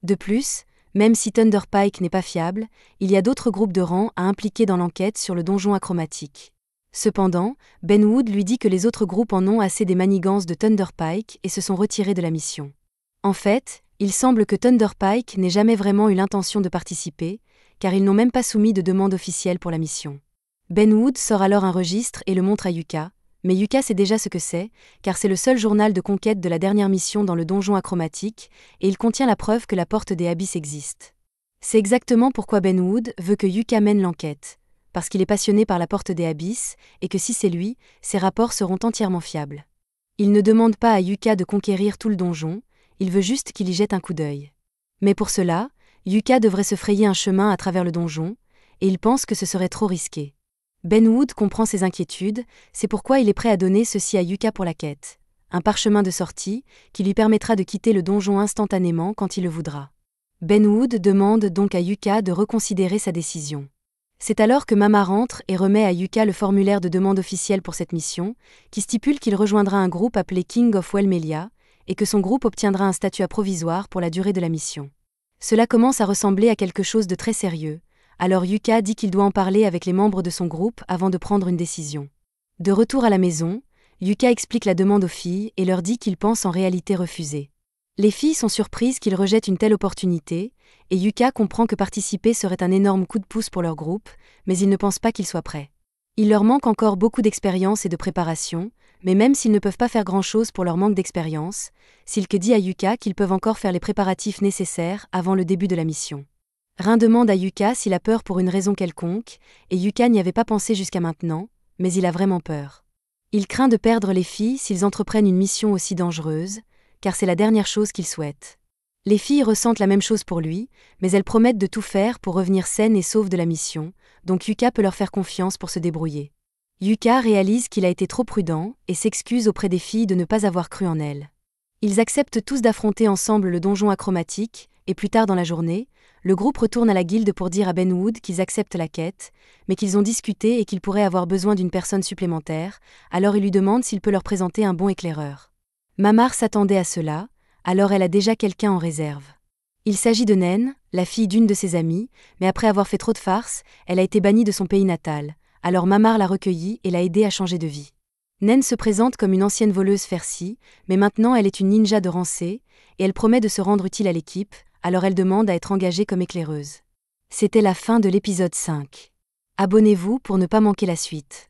De plus, même si Thunderpike n'est pas fiable, il y a d'autres groupes de rangs à impliquer dans l'enquête sur le donjon achromatique. Cependant, Ben Wood lui dit que les autres groupes en ont assez des manigances de Thunderpike et se sont retirés de la mission. En fait, il semble que Thunderpike n'ait jamais vraiment eu l'intention de participer, car ils n'ont même pas soumis de demande officielle pour la mission. Ben Wood sort alors un registre et le montre à Yuka, mais Yuka sait déjà ce que c'est, car c'est le seul journal de conquête de la dernière mission dans le donjon achromatique, et il contient la preuve que la porte des abysses existe. C'est exactement pourquoi Ben Wood veut que Yuka mène l'enquête, parce qu'il est passionné par la porte des abysses, et que si c'est lui, ses rapports seront entièrement fiables. Il ne demande pas à Yuka de conquérir tout le donjon, il veut juste qu'il y jette un coup d'œil. Mais pour cela, Yuka devrait se frayer un chemin à travers le donjon, et il pense que ce serait trop risqué. Ben Wood comprend ses inquiétudes, c'est pourquoi il est prêt à donner ceci à Yuka pour la quête. Un parchemin de sortie, qui lui permettra de quitter le donjon instantanément quand il le voudra. Ben Wood demande donc à Yuka de reconsidérer sa décision. C'est alors que Mama rentre et remet à Yuka le formulaire de demande officielle pour cette mission, qui stipule qu'il rejoindra un groupe appelé King of Wellmelia, et que son groupe obtiendra un statut provisoire pour la durée de la mission. Cela commence à ressembler à quelque chose de très sérieux, alors Yuka dit qu'il doit en parler avec les membres de son groupe avant de prendre une décision. De retour à la maison, Yuka explique la demande aux filles et leur dit qu'il pense en réalité refuser. Les filles sont surprises qu'il rejette une telle opportunité, et Yuka comprend que participer serait un énorme coup de pouce pour leur groupe, mais ils ne pensent pas qu'ils soient prêts. Il leur manque encore beaucoup d'expérience et de préparation, mais même s'ils ne peuvent pas faire grand-chose pour leur manque d'expérience, Silke dit à Yuka qu'ils peuvent encore faire les préparatifs nécessaires avant le début de la mission. Rin demande à Yuka s'il a peur pour une raison quelconque, et Yuka n'y avait pas pensé jusqu'à maintenant, mais il a vraiment peur. Il craint de perdre les filles s'ils entreprennent une mission aussi dangereuse, car c'est la dernière chose qu'il souhaite. Les filles ressentent la même chose pour lui, mais elles promettent de tout faire pour revenir saines et sauves de la mission, donc Yuka peut leur faire confiance pour se débrouiller. Yuka réalise qu'il a été trop prudent et s'excuse auprès des filles de ne pas avoir cru en elle. Ils acceptent tous d'affronter ensemble le donjon achromatique, et plus tard dans la journée, le groupe retourne à la guilde pour dire à Ben Wood qu'ils acceptent la quête, mais qu'ils ont discuté et qu'ils pourraient avoir besoin d'une personne supplémentaire, alors il lui demande s'il peut leur présenter un bon éclaireur. Mamar s'attendait à cela, alors elle a déjà quelqu'un en réserve. Il s'agit de Naine, la fille d'une de ses amies, mais après avoir fait trop de farces, elle a été bannie de son pays natal, alors Mamar l'a recueillie et l'a aidée à changer de vie. Naine se présente comme une ancienne voleuse Fersi, mais maintenant elle est une ninja de rancée, et elle promet de se rendre utile à l'équipe, alors elle demande à être engagée comme éclaireuse. C'était la fin de l'épisode 5. Abonnez-vous pour ne pas manquer la suite.